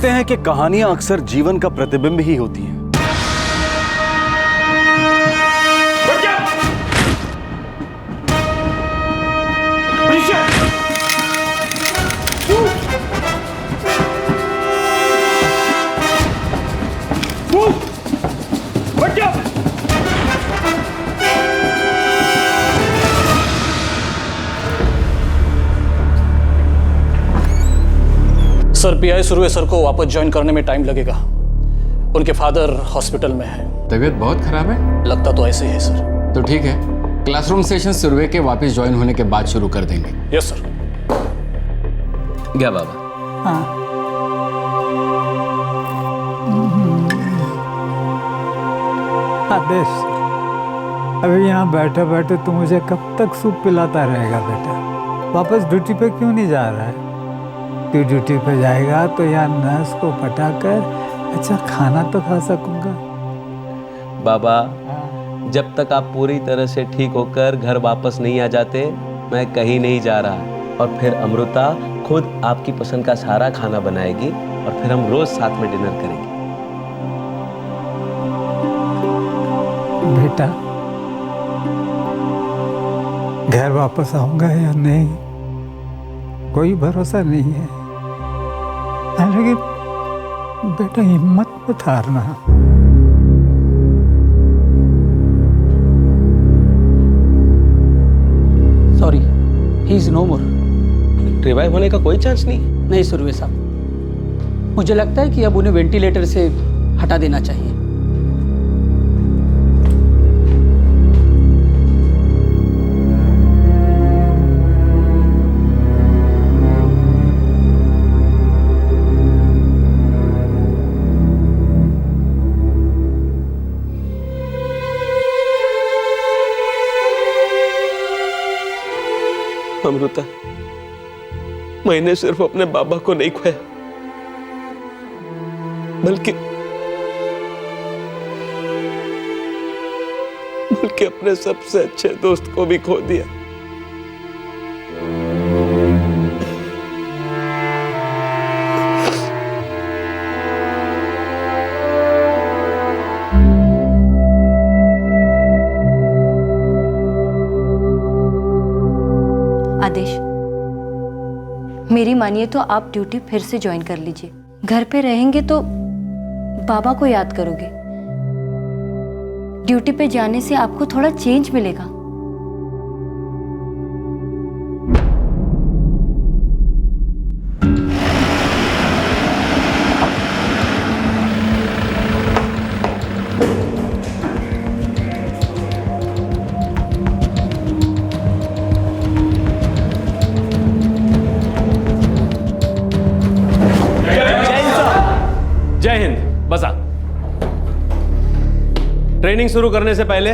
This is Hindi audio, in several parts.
कहते हैं कि कहानियां अक्सर जीवन का प्रतिबिंब ही होती हैं। सर, पीआई सुरवे सर को वापस ज्वाइन करने में टाइम लगेगा। उनके फादर हॉस्पिटल में है। तबीयत बहुत खराब है? लगता तो ऐसे ही है सर। तो ठीक है, क्लासरूम सेशन सुरवे के वापस ज्वाइन होने के बाद शुरू कर देंगे। Yes sir. गया बाबा। हाँ। आदेश, अभी यहाँ बैठे बैठे तू मुझे कब तक सूप पिलाता रहेगा बेटा? वापस ड्यूटी पे क्यों नहीं जा रहा है? तू ड्यूटी पे जाएगा तो यहाँ नर्स को पटाकर अच्छा खाना तो खा सकूंगा। बाबा, जब तक आप पूरी तरह से ठीक होकर घर वापस नहीं आ जाते, मैं कहीं नहीं जा रहा। और फिर अमृता खुद आपकी पसंद का सारा खाना बनाएगी और फिर हम रोज साथ में डिनर करेंगे। बेटा, घर वापस आऊंगा या नहीं कोई भरोसा नहीं है, लेकिन बेटा हिम्मत मत हारना। Sorry, he is no more. Revive होने का कोई चांस नहीं? नहीं सुरवे साहब, मुझे लगता है कि अब उन्हें वेंटिलेटर से हटा देना चाहिए। अमृता, मैंने सिर्फ अपने बाबा को नहीं खोया, बल्कि अपने सबसे अच्छे दोस्त को भी खो दिया। आदेश, मेरी मानिए तो आप ड्यूटी फिर से ज्वाइन कर लीजिए। घर पे रहेंगे तो बाबा को याद करोगे। ड्यूटी पे जाने से आपको थोड़ा चेंज मिलेगा। जय हिंद। बसा। ट्रेनिंग शुरू करने से पहले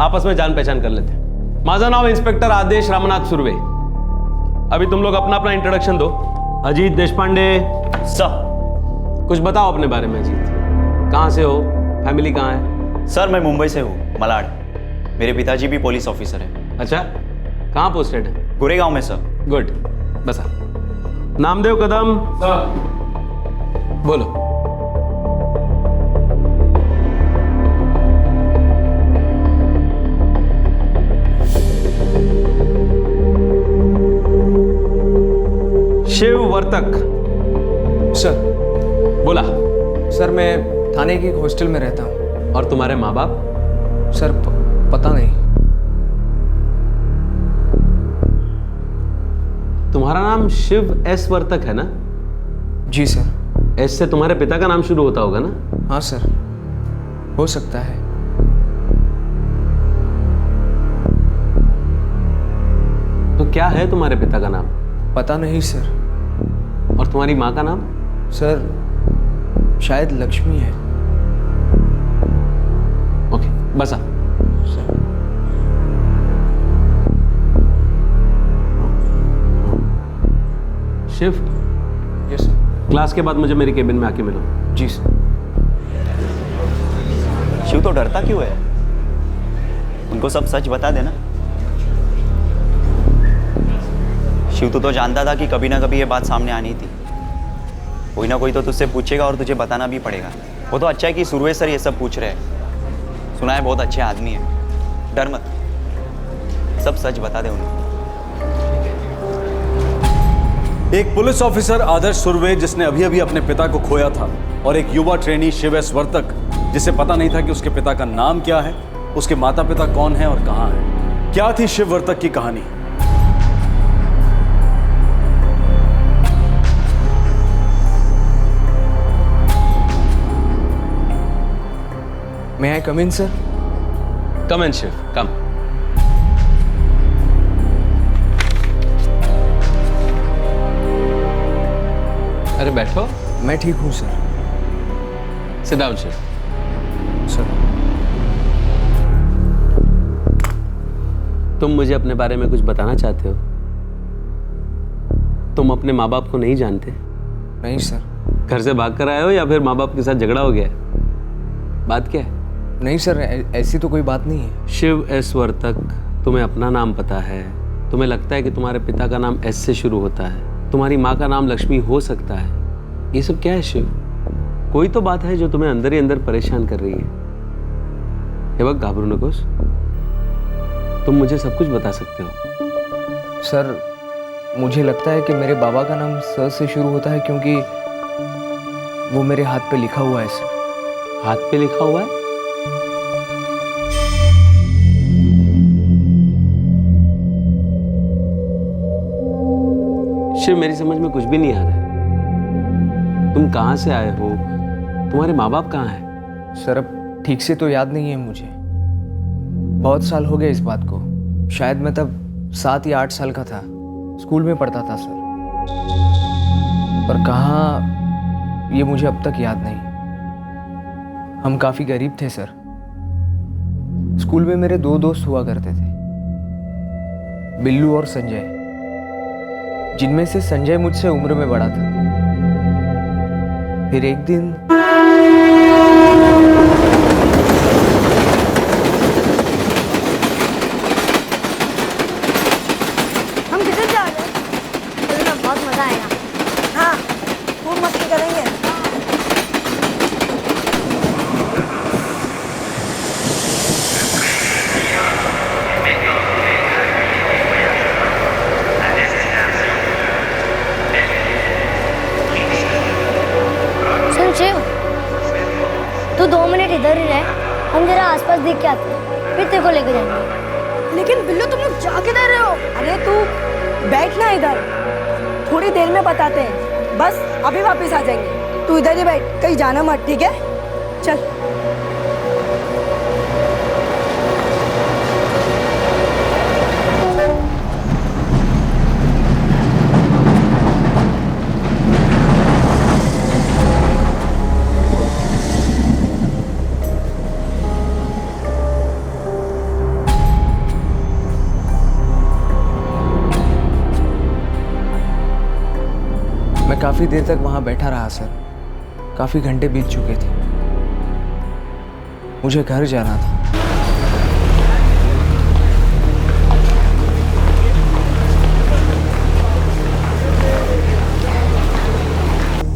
आपस में जान पहचान कर लेते। माझा नाव इंस्पेक्टर आदेश रामनाथ सुर्वे। अभी तुम लोग अपना अपना इंट्रोडक्शन दो। अजीत देशपांडे सर। कुछ बताओ अपने बारे में। अजीत, कहाँ से हो? फैमिली कहाँ है? सर, मैं मुंबई से हूँ, मलाड। मेरे पिताजी भी पुलिस ऑफिसर हैं। अच्छा, कहाँ पोस्टेड है? गोरेगांव में सर। गुड। बसा। नामदेव कदम सर। बोलो। शिव वर्तक सर। बोला। सर, मैं थाने की एक हॉस्टल में रहता हूँ। और तुम्हारे माँ बाप? सर, पता नहीं। तुम्हारा नाम शिव एस वर्तक है ना? जी सर। एस से तुम्हारे पिता का नाम शुरू होता होगा ना? हाँ सर, हो सकता है। तो क्या है तुम्हारे पिता का नाम? पता नहीं सर। और तुम्हारी माँ का नाम? सर, शायद लक्ष्मी है। ओके, बसा। शिव। Yes sir. क्लास के बाद मुझे मेरी केबिन में आके मिलो। जी सर। शिव तो डरता क्यों है? उनको सब सच बता देना। शिव तो जानता था कि कभी ना कभी ये बात सामने आनी थी। कोई ना कोई तो तुझसे पूछेगा और तुझे बताना भी पड़ेगा। वो तो अच्छा है कि सुरवे सर ये सब पूछ रहे हैं। सुना है बहुत अच्छे आदमी है। डर मत, सब सच बता दे उन्हें। एक पुलिस ऑफिसर आदर्श सुरवे जिसने अभी अभी अपने पिता को खोया था, और एक युवा ट्रेनी शिव एस वर्तक जिसे पता नहीं था कि उसके पिता का नाम क्या है, उसके माता पिता कौन है और कहां है। क्या थी शिव वर्तक की कहानी? May I come in sir? Come and Shiv, come. अरे बैठो। मैं ठीक हूँ sir. Sit down Shiv. Sir तुम मुझे अपने बारे में कुछ बताना चाहते हो? तुम अपने माँ बाप को नहीं जानते? नहीं सर। घर से भाग कर आए हो या फिर माँ बाप के साथ झगड़ा हो गया है? बात क्या है? नहीं सर, ऐसी तो कोई बात नहीं है। शिव एस वर्तक, तुम्हें अपना नाम पता है? तुम्हें लगता है कि तुम्हारे पिता का नाम एस से शुरू होता है? तुम्हारी माँ का नाम लक्ष्मी हो सकता है? ये सब क्या है शिव? कोई तो बात है जो तुम्हें अंदर ही अंदर परेशान कर रही है। ये वक्त घाबरू नकोस, तुम मुझे सब कुछ बता सकते हो। सर मुझे लगता है कि मेरे बाबा का नाम स से शुरू होता है क्योंकि वो मेरे हाथ पे लिखा हुआ है सर। हाथ पे लिखा हुआ है? शिव मेरी समझ में कुछ भी नहीं आ रहा है। तुम कहां से आए हो? तुम्हारे माँ बाप कहाँ हैं? सर अब ठीक से तो याद नहीं है मुझे। बहुत साल हो गए इस बात को। शायद मैं तब 7 या 8 साल का था। स्कूल में पढ़ता था सर। पर कहाँ ये मुझे अब तक याद नहीं। हम काफ़ी गरीब थे सर। स्कूल में मेरे 2 दोस्त हुआ करते थे, बिल्लू और संजय, जिनमें से संजय मुझसे उम्र में बड़ा था। फिर एक दिन हम किधर जा रहे हैं? चलो ना, बहुत मजा आएगा। हाँ, खूब मस्ती करेंगे। सुन शिव, तू 2 मिनट इधर ही रह, हम जरा आसपास देख के आते हैं, फिर तेरे को लेके जाएंगे। लेकिन बिल्लू तुम लोग जा किधर रहे हो? अरे तू बैठ ना इधर, थोड़ी देर में बताते हैं, बस अभी वापस आ जाएंगे। तू इधर ही बैठ, कहीं जाना मत, ठीक है? चल। मैं काफ़ी देर तक वहाँ बैठा रहा सर। काफ़ी घंटे बीत चुके थे। मुझे घर जाना था।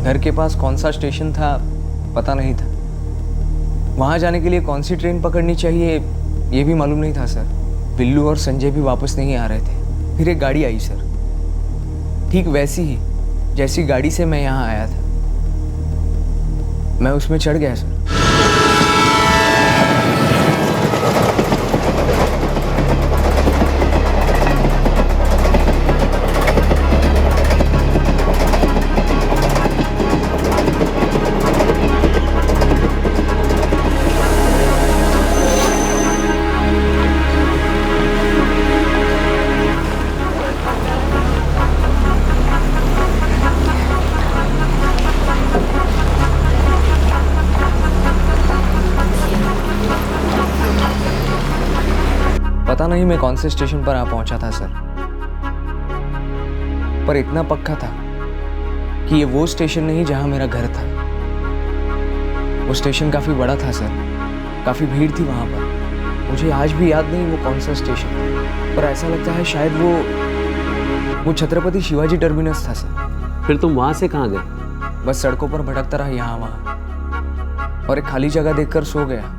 घर के पास कौन सा स्टेशन था पता नहीं था। वहाँ जाने के लिए कौन सी ट्रेन पकड़नी चाहिए ये भी मालूम नहीं था सर। बिल्लू और संजय भी वापस नहीं आ रहे थे। फिर एक गाड़ी आई सर, ठीक वैसी ही जैसी गाड़ी से मैं यहाँ आया था। मैं उसमें चढ़ गया सर। पता नहीं मैं कौन से स्टेशन पर आ पहुंचा था सर, पर इतना पक्का था कि ये वो स्टेशन नहीं जहां मेरा घर था। वो स्टेशन काफी बड़ा था सर, काफी भीड़ थी वहां पर। मुझे आज भी याद नहीं वो कौन सा स्टेशन था, पर ऐसा लगता है शायद वो छत्रपति शिवाजी टर्मिनस था सर। फिर तुम वहां से कहाँ गए? बस सड़कों पर भटकता रहा यहाँ वहाँ और एक खाली जगह देखकर सो गया।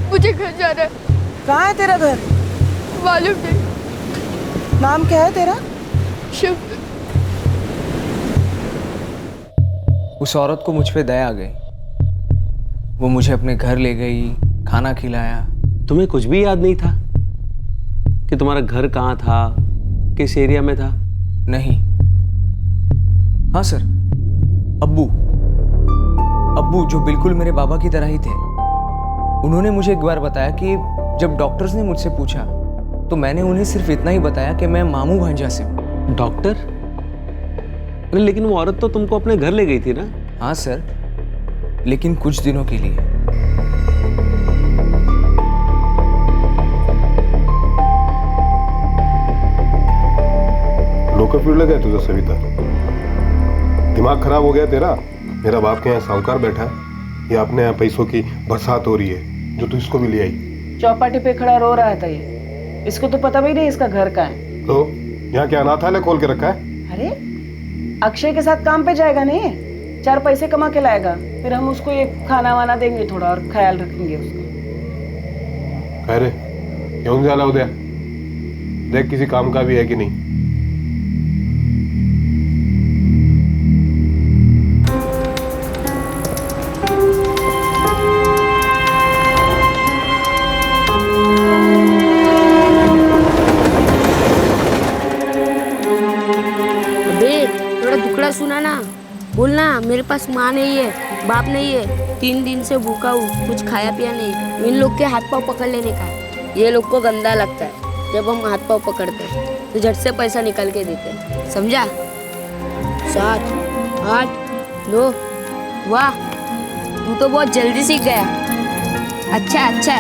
मुझे घर जाना है। कहाँ है तेरा घर? मालूम नहीं। नाम क्या है तेरा? शिव। उस औरत को मुझ पे दया आ गई। वो मुझे अपने घर ले गई, खाना खिलाया। तुम्हें कुछ भी याद नहीं था कि तुम्हारा घर कहाँ था, किस एरिया में था? नहीं। हाँ सर, अब्बू जो बिल्कुल मेरे बाबा की तरह ही थे। उन्होंने मुझे एक बार बताया कि जब डॉक्टर्स ने मुझसे पूछा तो मैंने उन्हें सिर्फ इतना ही बताया कि मैं मामू भांजा से हूँ। डॉक्टर? अरे लेकिन वो औरत तो तुमको अपने घर ले गई थी ना? हाँ सर, लेकिन कुछ दिनों के लिए। लोकल फील्ड लगा है तुझे सविता? दिमाग खराब हो गया तेरा? मेरा बाप के यहाँ साहूकार बैठा है, ये अपने यहाँ पैसों की बरसात हो रही है जो तू इसको भी ले आई। चौपाटी पे खड़ा रो रहा था ये। इसको तो पता भी नहीं इसका घर कहाँ है। तो यहाँ क्या अनाथालय खोल के रखा है? अरे अक्षय के साथ काम पे जाएगा नहीं, 4 पैसे कमा के लाएगा, फिर हम उसको ये खाना वाना देंगे थोड़ा और ख्याल रखेंगे उसका। अरे येऊन झाला उद्या, देख किसी काम का भी है कि नहीं। सुना ना, बोलना मेरे पास माँ नहीं है, बाप नहीं है, 3 दिन से भूखा हूँ, कुछ खाया पिया नहीं। इन लोग के हाथ पाँव पकड़ लेने का। ये लोग को गंदा लगता है जब हम हाथ पाँव पकड़ते हैं तो झट से पैसा निकाल के देते हैं, समझा? 7, 8, 9। वाह, तू तो बहुत जल्दी सीख गया। अच्छा अच्छा।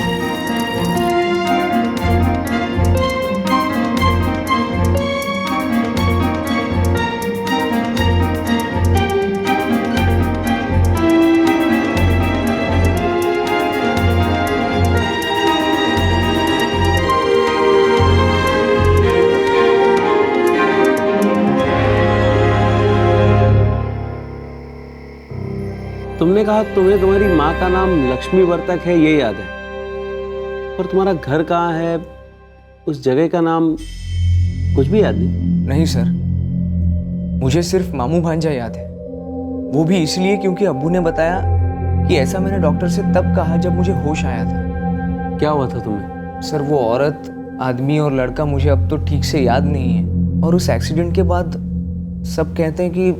तुमने कहा तुम्हें तुम्हारी माँ का नाम लक्ष्मी वर्तक है, ये याद है, पर तुम्हारा घर कहाँ है, उस जगह का नाम कुछ भी याद नहीं? नहीं सर, मुझे सिर्फ मामू भांजा याद है। वो भी इसलिए क्योंकि अब्बू ने बताया कि ऐसा मैंने डॉक्टर से तब कहा जब मुझे होश आया था। क्या हुआ था तुम्हें? सर वो औरत, आदमी और लड़का मुझे अब तो ठीक से याद नहीं है, और उस एक्सीडेंट के बाद सब कहते हैं कि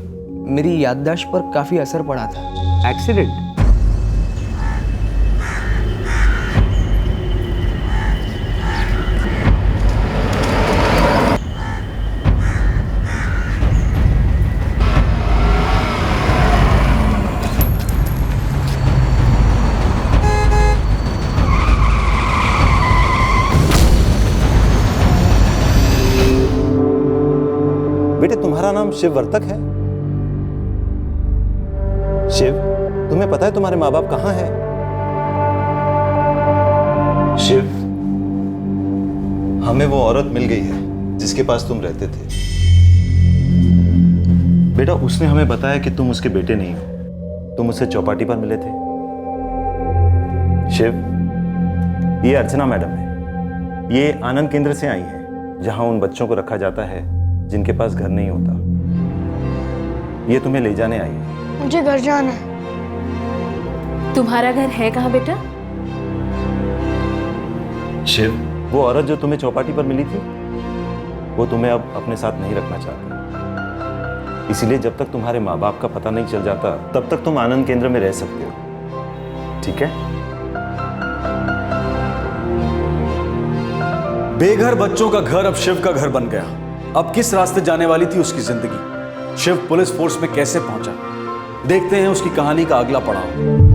मेरी याददाश्त पर काफी असर पड़ा था। एक्सीडेंट? बेटे तुम्हारा नाम शिव वर्तक है? शिव, तुम्हें पता है तुम्हारे माँ बाप कहाँ हैं? शिव, हमें वो औरत मिल गई है जिसके पास तुम रहते थे। बेटा उसने हमें बताया कि तुम उसके बेटे नहीं हो, तुम उससे चौपाटी पर मिले थे। शिव, ये अर्चना मैडम है, ये आनंद केंद्र से आई है जहां उन बच्चों को रखा जाता है जिनके पास घर नहीं होता। ये तुम्हें ले जाने आई है। मुझे घर जाना है। तुम्हारा घर है कहाँ बेटा? शिव, वो औरत जो तुम्हें चौपाटी पर मिली थी, वो तुम्हें अब अपने साथ नहीं रखना चाहती। इसीलिए जब तक तुम्हारे माँ बाप का पता नहीं चल जाता तब तक तुम आनंद केंद्र में रह सकते हो, ठीक है? बेघर बच्चों का घर अब शिव का घर बन गया। अब किस रास्ते जाने वाली थी उसकी जिंदगी? शिव पुलिस फोर्स में कैसे पहुंचा? देखते हैं उसकी कहानी का अगला पड़ाव।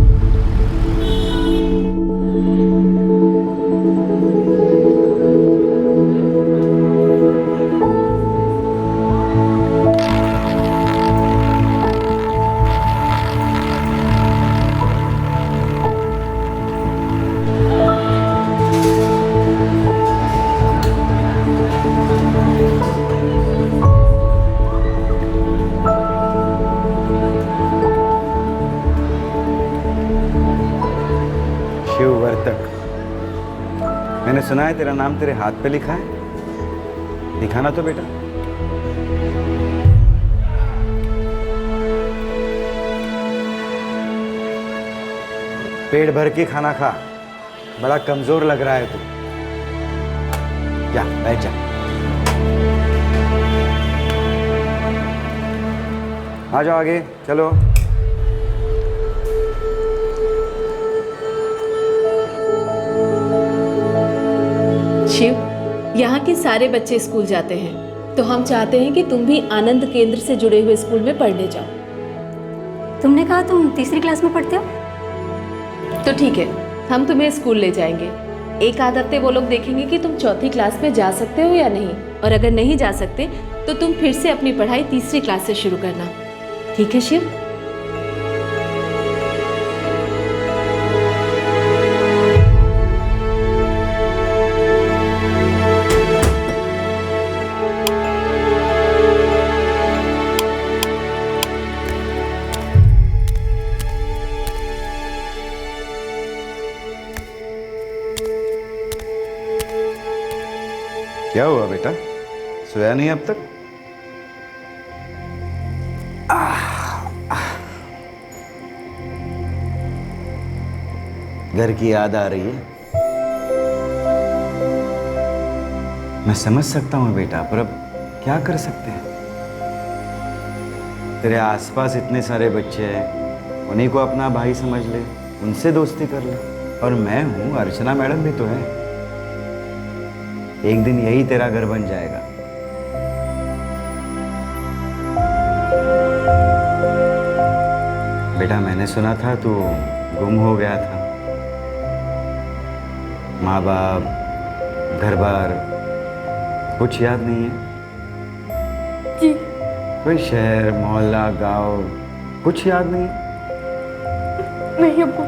मैंने सुना है तेरा नाम तेरे हाथ पे लिखा है, दिखाना तो बेटा। पेट भर के खाना खा, बड़ा कमजोर लग रहा है तू। जा बैठ जा। आ जाओ आगे चलो। शिव, यहाँ के सारे बच्चे स्कूल जाते हैं, तो हम चाहते हैं कि तुम भी आनंद केंद्र से जुड़े हुए स्कूल में पढ़ने जाओ। तुमने कहा तुम तीसरी क्लास में पढ़ते हो? तो ठीक है, हम तुम्हें स्कूल ले जाएंगे। एक आध हफ्ते वो लोग देखेंगे कि तुम चौथी क्लास में जा सकते हो या नहीं, और अगर नहीं जा सकते तो तुम फिर से अपनी पढ़ाई तीसरी क्लास से शुरू करना। ठीक है शिव? क्या हुआ बेटा, सोया नहीं अब तक? घर की याद आ रही है? मैं समझ सकता हूँ बेटा, पर अब क्या कर सकते हैं। तेरे आसपास इतने सारे बच्चे हैं, उन्हीं को अपना भाई समझ ले, उनसे दोस्ती कर ले। और मैं हूँ, अर्चना मैडम भी तो है। एक दिन यही तेरा घर बन जाएगा। बेटा मैंने सुना था तू गुम हो गया था। माँ बाप, घर बार कुछ याद नहीं है? जी। कोई शहर, मोहल्ला, गांव कुछ याद नहीं? नहीं अब्बू।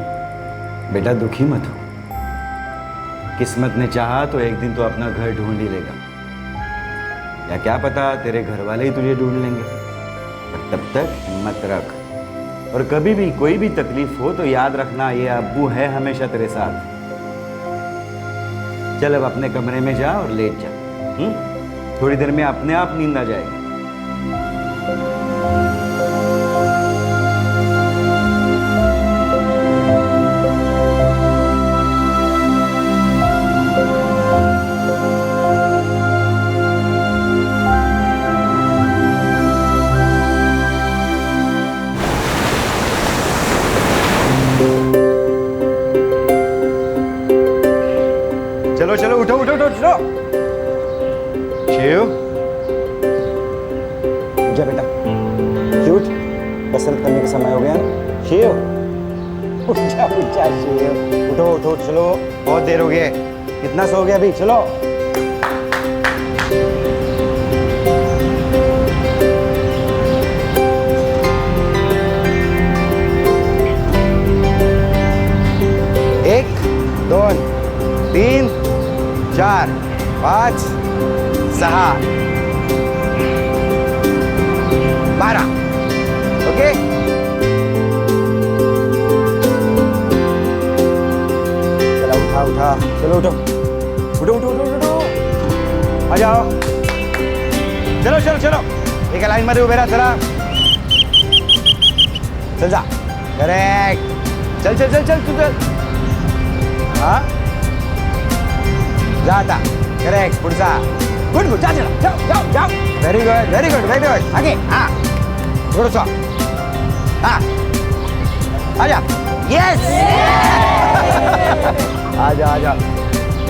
बेटा दुखी मत हो, किस्मत ने चाहा तो एक दिन तो अपना घर ढूंढ ही लेगा, या क्या पता तेरे घर वाले ही तुझे ढूंढ लेंगे। पर तब तक हिम्मत रख, और कभी भी कोई भी तकलीफ हो तो याद रखना ये अब्बू है हमेशा तेरे साथ। चल अब अपने कमरे में जा और लेट जा। थोड़ी देर में अपने आप नींद आ जाएगी। चलो चलो उठो उठो उठो चलो। शिव जा बेटा, उठ, कसरत करने का समय हो गया ना। शिव उठ जा शिव, उठो उठो चलो, बहुत देर हो गई। कितना सो गया अभी, चलो। एक, दोन, तीन, 4, 5, 6, 12। ओके, चलो उठा उठा, चलो उठो उठो उठो उठो उठो, आ जाओ। चलो चलो चलो, एक लाइन मध्ये उभे राहा, चला चल जा। करेक्ट, चल चल चल चल तू चल। हाँ जाता, करेक्ट, पुढचा, गुड गुड, जा चला, जाओ जाओ जाओ, very good very good very good, आगे, हाँ थोडंसं, हाँ आ जा, यस आ जा,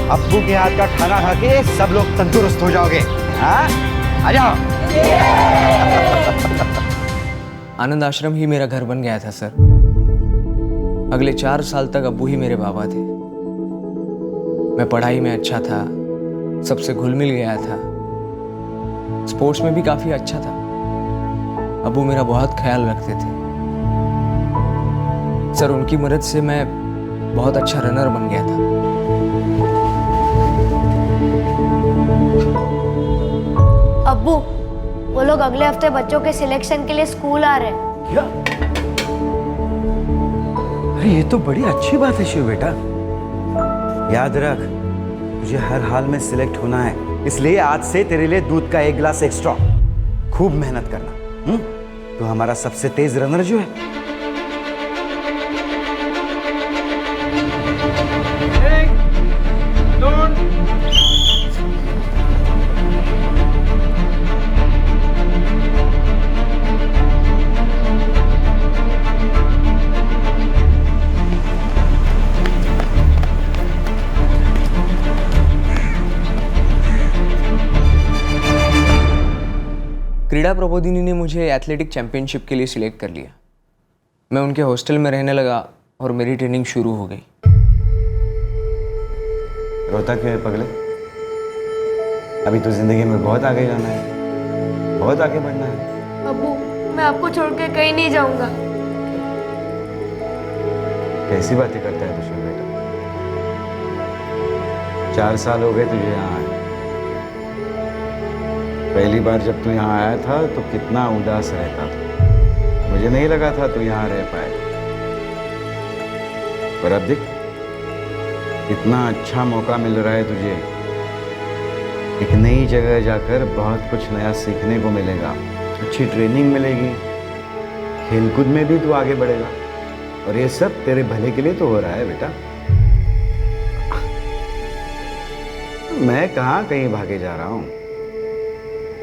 अब्बू के हाथ का खाना खा के सब लोग तंदुरुस्त हो जाओगे। हाँ, आ जाओ। आनंद आश्रम ही मेरा घर बन गया था सर। अगले 4 साल तक अब्बू ही मेरे बाबा थे। मैं पढ़ाई में अच्छा था, सबसे घुल मिल गया था, स्पोर्ट्स में भी काफी अच्छा था। अब्बू मेरा बहुत ख्याल रखते थे सर। उनकी मदद से मैं बहुत अच्छा रनर बन गया था। अब्बू, वो लोग अगले हफ्ते बच्चों के सिलेक्शन के लिए स्कूल आ रहे हैं। क्या? अरे ये तो बड़ी अच्छी बात है शिव बेटा। याद रख, तुझे हर हाल में सिलेक्ट होना है, इसलिए आज से तेरे लिए दूध का 1 गिलास एक्स्ट्रा। खूब मेहनत करना। तो हमारा सबसे तेज रनर जो है। क्रीड़ा प्रबोधिनी ने मुझे एथलेटिक चैंपियनशिप के लिए सिलेक्ट कर लिया। मैं उनके हॉस्टल में रहने लगा और मेरी ट्रेनिंग शुरू हो गई। रोता क्यों है पगले? अभी तो जिंदगी में बहुत आगे जाना है, बहुत आगे बढ़ना है। अब्बू, मैं आपको छोड़ के कहीं नहीं जाऊंगा। कैसी बातें करता है तू शिव बेटा? 4 साल हो गए तुझे यहाँ आए। पहली बार जब तू यहाँ आया था तो कितना उदास रहता था। मुझे नहीं लगा था तू यहाँ रह पाए, पर अब देख इतना अच्छा मौका मिल रहा है तुझे। एक नई जगह जाकर बहुत कुछ नया सीखने को मिलेगा, अच्छी ट्रेनिंग मिलेगी, खेलकूद में भी तू आगे बढ़ेगा, और ये सब तेरे भले के लिए तो हो रहा है बेटा। मैं कहाँ कहीं भागे जा रहा हूँ,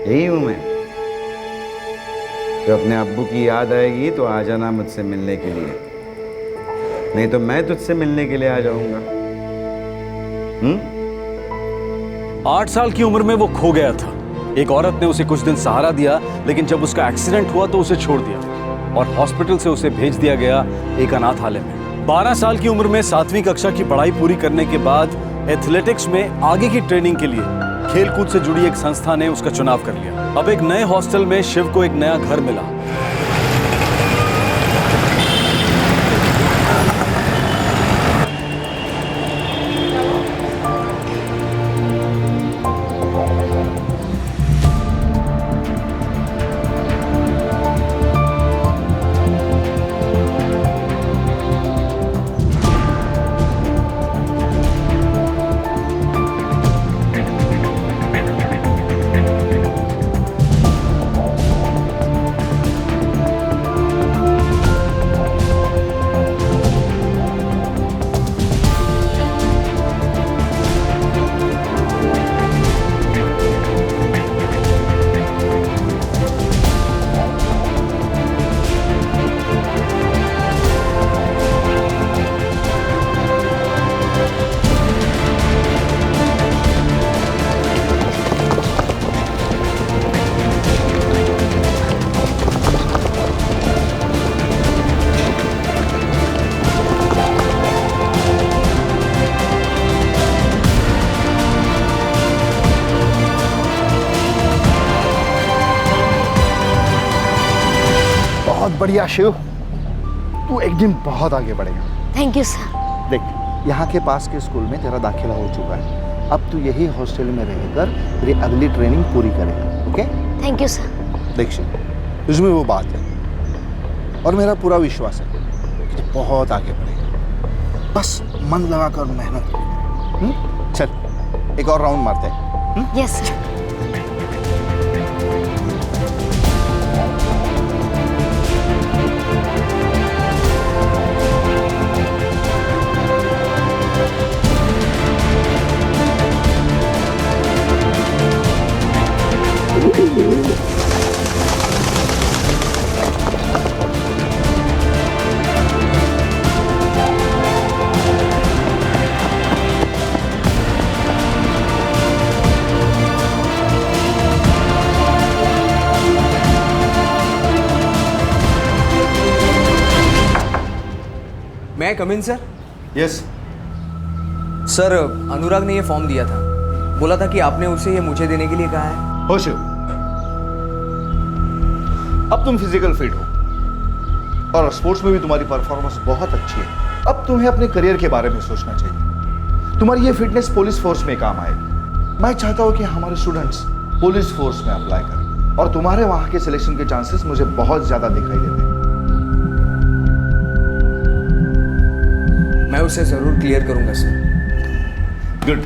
यही हूं मैं। तो अपने अब्बू की याद आएगी तो आ जाना मुझसे मिलने के लिए, नहीं तो मैं तुझसे मिलने के लिए आ जाऊंगा। 8 साल की उम्र में वो खो गया था। एक औरत ने उसे कुछ दिन सहारा दिया, लेकिन जब उसका एक्सीडेंट हुआ तो उसे छोड़ दिया और हॉस्पिटल से उसे भेज दिया गया एक अनाथालय में। 12 साल की उम्र में 7वीं कक्षा की पढ़ाई पूरी करने के बाद एथलेटिक्स में आगे की ट्रेनिंग के लिए खेलकूद से जुड़ी एक संस्था ने उसका चुनाव कर लिया। अब एक नए हॉस्टल में शिव को एक नया घर मिला। बहुत बढ़िया शिव, तू एक दिन बहुत आगे बढ़ेगा। Thank you sir. देख, यहाँ के पास के स्कूल में तेरा दाखिला हो चुका है। अब तू यही हॉस्टल में रहकर तेरी अगली ट्रेनिंग पूरी करेगा। ओके? Thank you sir. देख शिव, तुझमें वो बात है और मेरा पूरा विश्वास है कि तू बहुत आगे बढ़ेगा। बस मन लगाकर मेहनत कर। चल एक और राउंड मारते हैं। Yes sir. मैं कम इन सर? यस। सर अनुराग ने ये फॉर्म दिया था, बोला था कि आपने उसे ये मुझे देने के लिए कहा है। हो शिव, अब तुम फिजिकल फिट हो और स्पोर्ट्स में भी तुम्हारी परफॉर्मेंस बहुत अच्छी है। अब तुम्हें अपने करियर के बारे में सोचना चाहिए। तुम्हारी ये फिटनेस पुलिस फोर्स में काम आएगी। मैं चाहता हूं कि हमारे स्टूडेंट्स पुलिस फोर्स में अप्लाई करें और तुम्हारे वहां के सिलेक्शन के चांसेस मुझे बहुत ज्यादा दिखाई देते हैं। मैं उसे जरूर क्लियर करूंगा सर। गुड।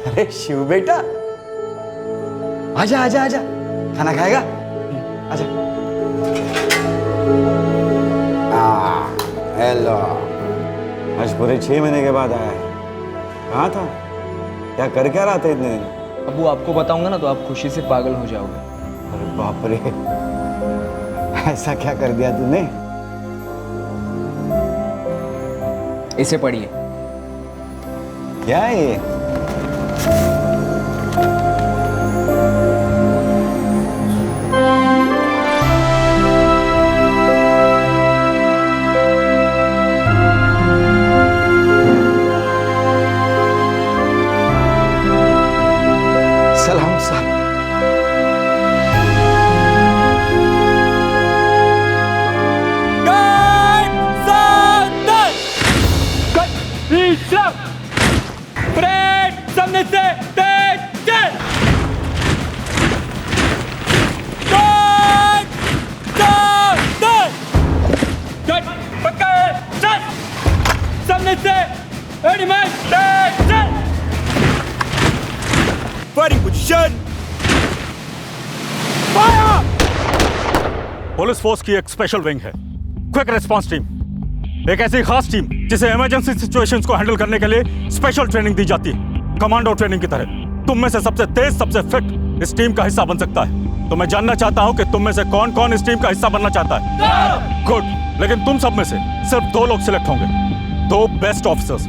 अरे शिव बेटा, आजा आजा आजा, खाना खाएगा? आजा। हेलो। आज पूरे 6 महीने के बाद आया है। कहाँ था? क्या कर क्या रहा था इतने दिन? अबू आपको बताऊंगा ना तो आप खुशी से पागल हो जाओगे। अरे बाप रे, ऐसा क्या कर दिया तूने? इसे पढ़िए। क्या है ये? सलाम साहब। सामने से तेज चल। पक्का चल। सामने से एनिमल तेज चल। Firing position. पुलिस फोर्स की एक स्पेशल विंग है, क्विक रिस्पांस टीम, एक ऐसी खास टीम जिसे इमरजेंसी सिचुएशंस को हैंडल करने के लिए स्पेशल ट्रेनिंग दी जाती है, कमांडो ट्रेनिंग की तरह। तुम में से सबसे तेज, सबसे फिट इस टीम का हिस्सा बन सकता है। तो मैं जानना चाहता हूं कि तुम में से कौन कौन इस टीम का हिस्सा बनना चाहता है। गुड, लेकिन तुम सब में से सिर्फ 2 लोग सिलेक्ट होंगे, 2 बेस्ट ऑफिसर्स।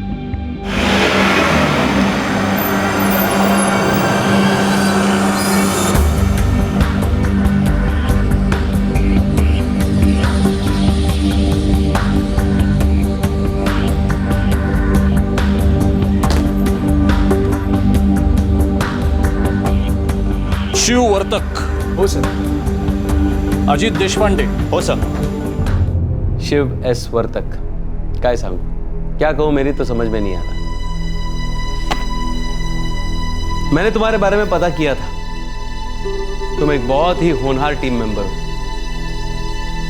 शिव वर्तक। हो सर। अजित देशपांडे। हो सर। शिव एस वर्तक। काय सांगू, क्या कहूं, मेरी तो समझ में नहीं आ रहा। मैंने तुम्हारे बारे में पता किया था, तुम एक बहुत ही होनहार टीम मेंबर हो।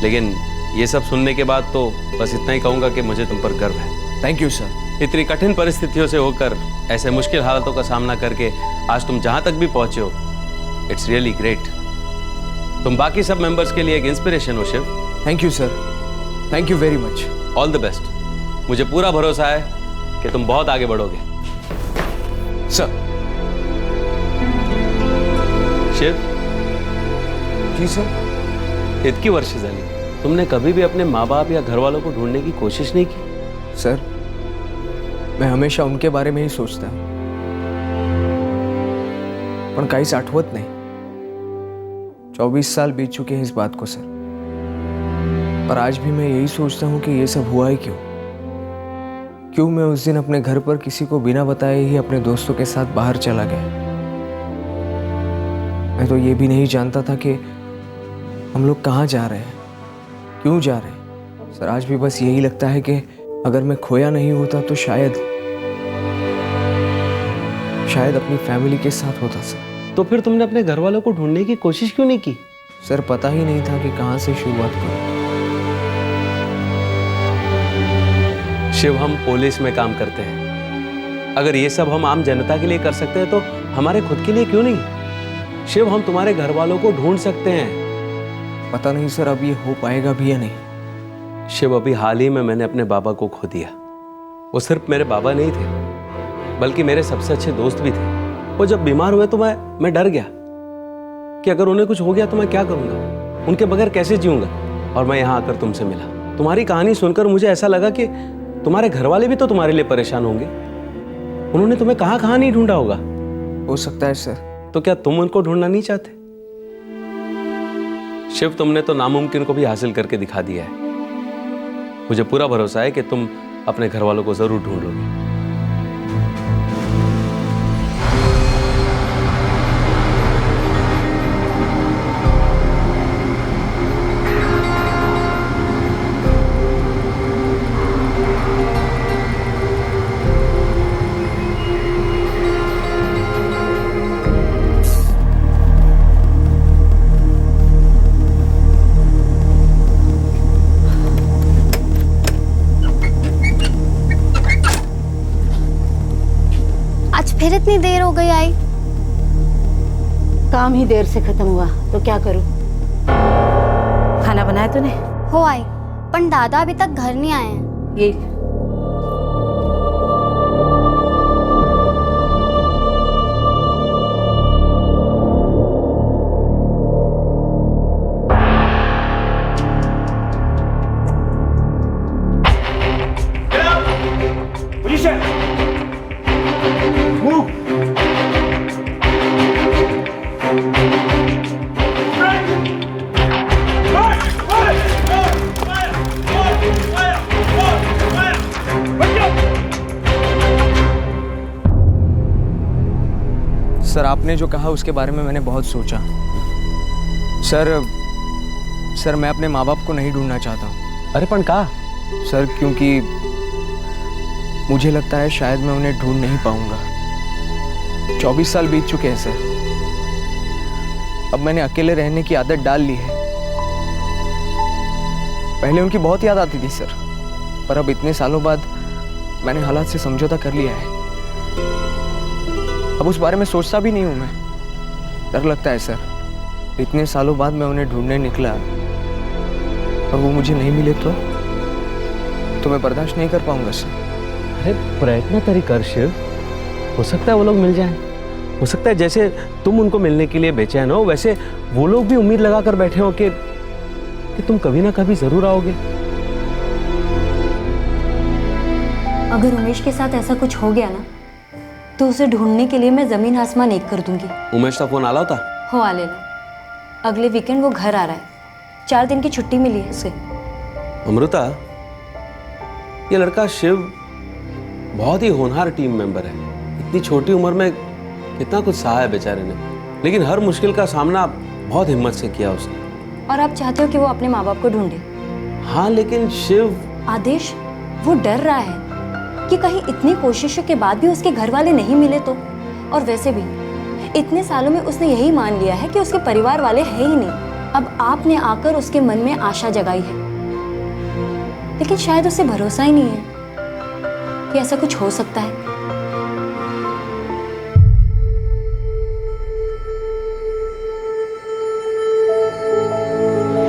लेकिन ये सब सुनने के बाद तो बस इतना ही कहूंगा कि मुझे तुम पर गर्व है। Thank you sir. इतनी कठिन परिस्थितियों से होकर, ऐसे मुश्किल हालातों का सामना करके आज तुम जहां तक भी पहुंचे हो, इट्स रियली ग्रेट। तुम बाकी सब मेंबर्स के लिए एक इंस्पिरेशन हो Shiv. Thank you sir, thank you very much. All the best. मुझे पूरा भरोसा है कि तुम बहुत आगे बढ़ोगे। सर। शिव। जी सर। इतकी वर्ष झाली, तुमने कभी भी अपने माँ बाप या घर वालों को ढूंढने की कोशिश नहीं की? सर, मैं हमेशा उनके बारे में ही सोचता हूँ, पण काहीच आठवत नाही। 24 साल बीत चुके हैं इस बात को सर, पर आज भी मैं यही सोचता हूँ कि ये सब हुआ है क्यों मैं उस दिन अपने घर पर किसी को बिना बताए ही अपने दोस्तों के साथ बाहर चला गया। मैं तो ये भी नहीं जानता था कि हम लोग कहाँ जा रहे हैं, क्यों जा रहे हैं। सर, आज भी बस यही लगता है कि अगर मैं खोया नहीं होता तो शायद अपनी फैमिली के साथ होता सर। तो फिर तुमने अपने घर वालों को ढूंढने की कोशिश क्यों नहीं की? सर, पता ही नहीं था कि कहाँ से शुरुआत करूं। शिव, हम पुलिस में काम करते हैं। अगर ये सब हम आम जनता के लिए कर सकते हैं तो हमारे खुद के लिए क्यों नहीं? शिव, हम तुम्हारे घर वालों को ढूंढ सकते हैं। पता नहीं सर अब ये हो पाएगा भी या नहीं, शिव, अभी हाल ही में मैंने अपने बाबा को खो दिया। वो सिर्फ मेरे बाबा नहीं थे, बल्कि मेरे सबसे अच्छे दोस्त भी थे। वो जब बीमार हुए तो मैं डर गया कि अगर उन्हें कुछ हो गया तो मैं क्या करूंगा, उनके बगैर कैसे जीऊंगा। और मैं यहाँ आकर तुमसे मिला। तुम्हारी कहानी सुनकर मुझे ऐसा लगा कि तुम्हारे घर वाले भी तो तुम्हारे लिए परेशान होंगे। उन्होंने तुम्हें कहाँ कहाँ नहीं ढूंढा होगा। हो सकता है सर। तो क्या तुम उनको ढूंढना नहीं चाहते? शिव, तुमने तो नामुमकिन को भी हासिल करके दिखा दिया है। मुझे पूरा भरोसा है कि तुम अपने घर वालों को जरूर ढूंढ लोगे। फिर इतनी देर हो गई आई। काम ही देर से खत्म हुआ तो क्या करूं? खाना बनाया तूने? हो आई, पर दादा अभी तक घर नहीं आए हैं। ये सर, आपने जो कहा उसके बारे में मैंने बहुत सोचा। सर मैं अपने माँ बाप को नहीं ढूंढना चाहता हूँ। अरे पण कहा? सर क्योंकि मुझे लगता है शायद मैं उन्हें ढूंढ नहीं पाऊंगा। 24 साल बीत चुके हैं सर। अब मैंने अकेले रहने की आदत डाल ली है। पहले उनकी बहुत याद आती थी सर, पर अब इतने सालों बाद मैंने हालात से समझौता कर लिया है। अब उस बारे में सोचता भी नहीं हूं मैं। डर लगता है सर, इतने सालों बाद मैं उन्हें ढूंढने निकला और वो मुझे नहीं मिले तो मैं बर्दाश्त नहीं कर पाऊंगा सर। अरे प्रयत्न तरी कर शिव, हो सकता है वो लोग मिल जाएं। हो सकता है जैसे तुम उनको मिलने के लिए बेचैन हो, वैसे वो लोग भी उम्मीद लगा कर बैठे हो कि तुम कभी ना कभी जरूर आओगे। अगर उमेश के साथ ऐसा कुछ हो गया ना, तो उसे ढूंढने के लिए मैं जमीन आसमान एक कर दूंगी। उमेश का फोन आला होता? हो आ लेना। अगले वीकेंड वो घर आ रहा है। 4 दिन की छुट्टी मिली है उसे। अमृता, ये लड़का शिव बहुत ही होनहार टीम मेंबर है। इतनी छोटी उम्र में कितना कुछ सहा है बेचारे ने, लेकिन हर मुश्किल का सामना बहुत हिम्मत से किया उसने। और आप चाहते हो कि वो अपने माँ बाप को ढूंढे? हाँ, लेकिन शिव आदेश, वो डर रहा है कि कहीं इतनी कोशिशों के बाद भी उसके घर वाले नहीं मिले तो। और वैसे भी इतने सालों में उसने यही मान लिया है कि उसके परिवार वाले हैं ही नहीं। अब आपने आकर उसके मन में आशा जगाई है, लेकिन शायद उसे भरोसा ही नहीं है कि ऐसा कुछ हो सकता है।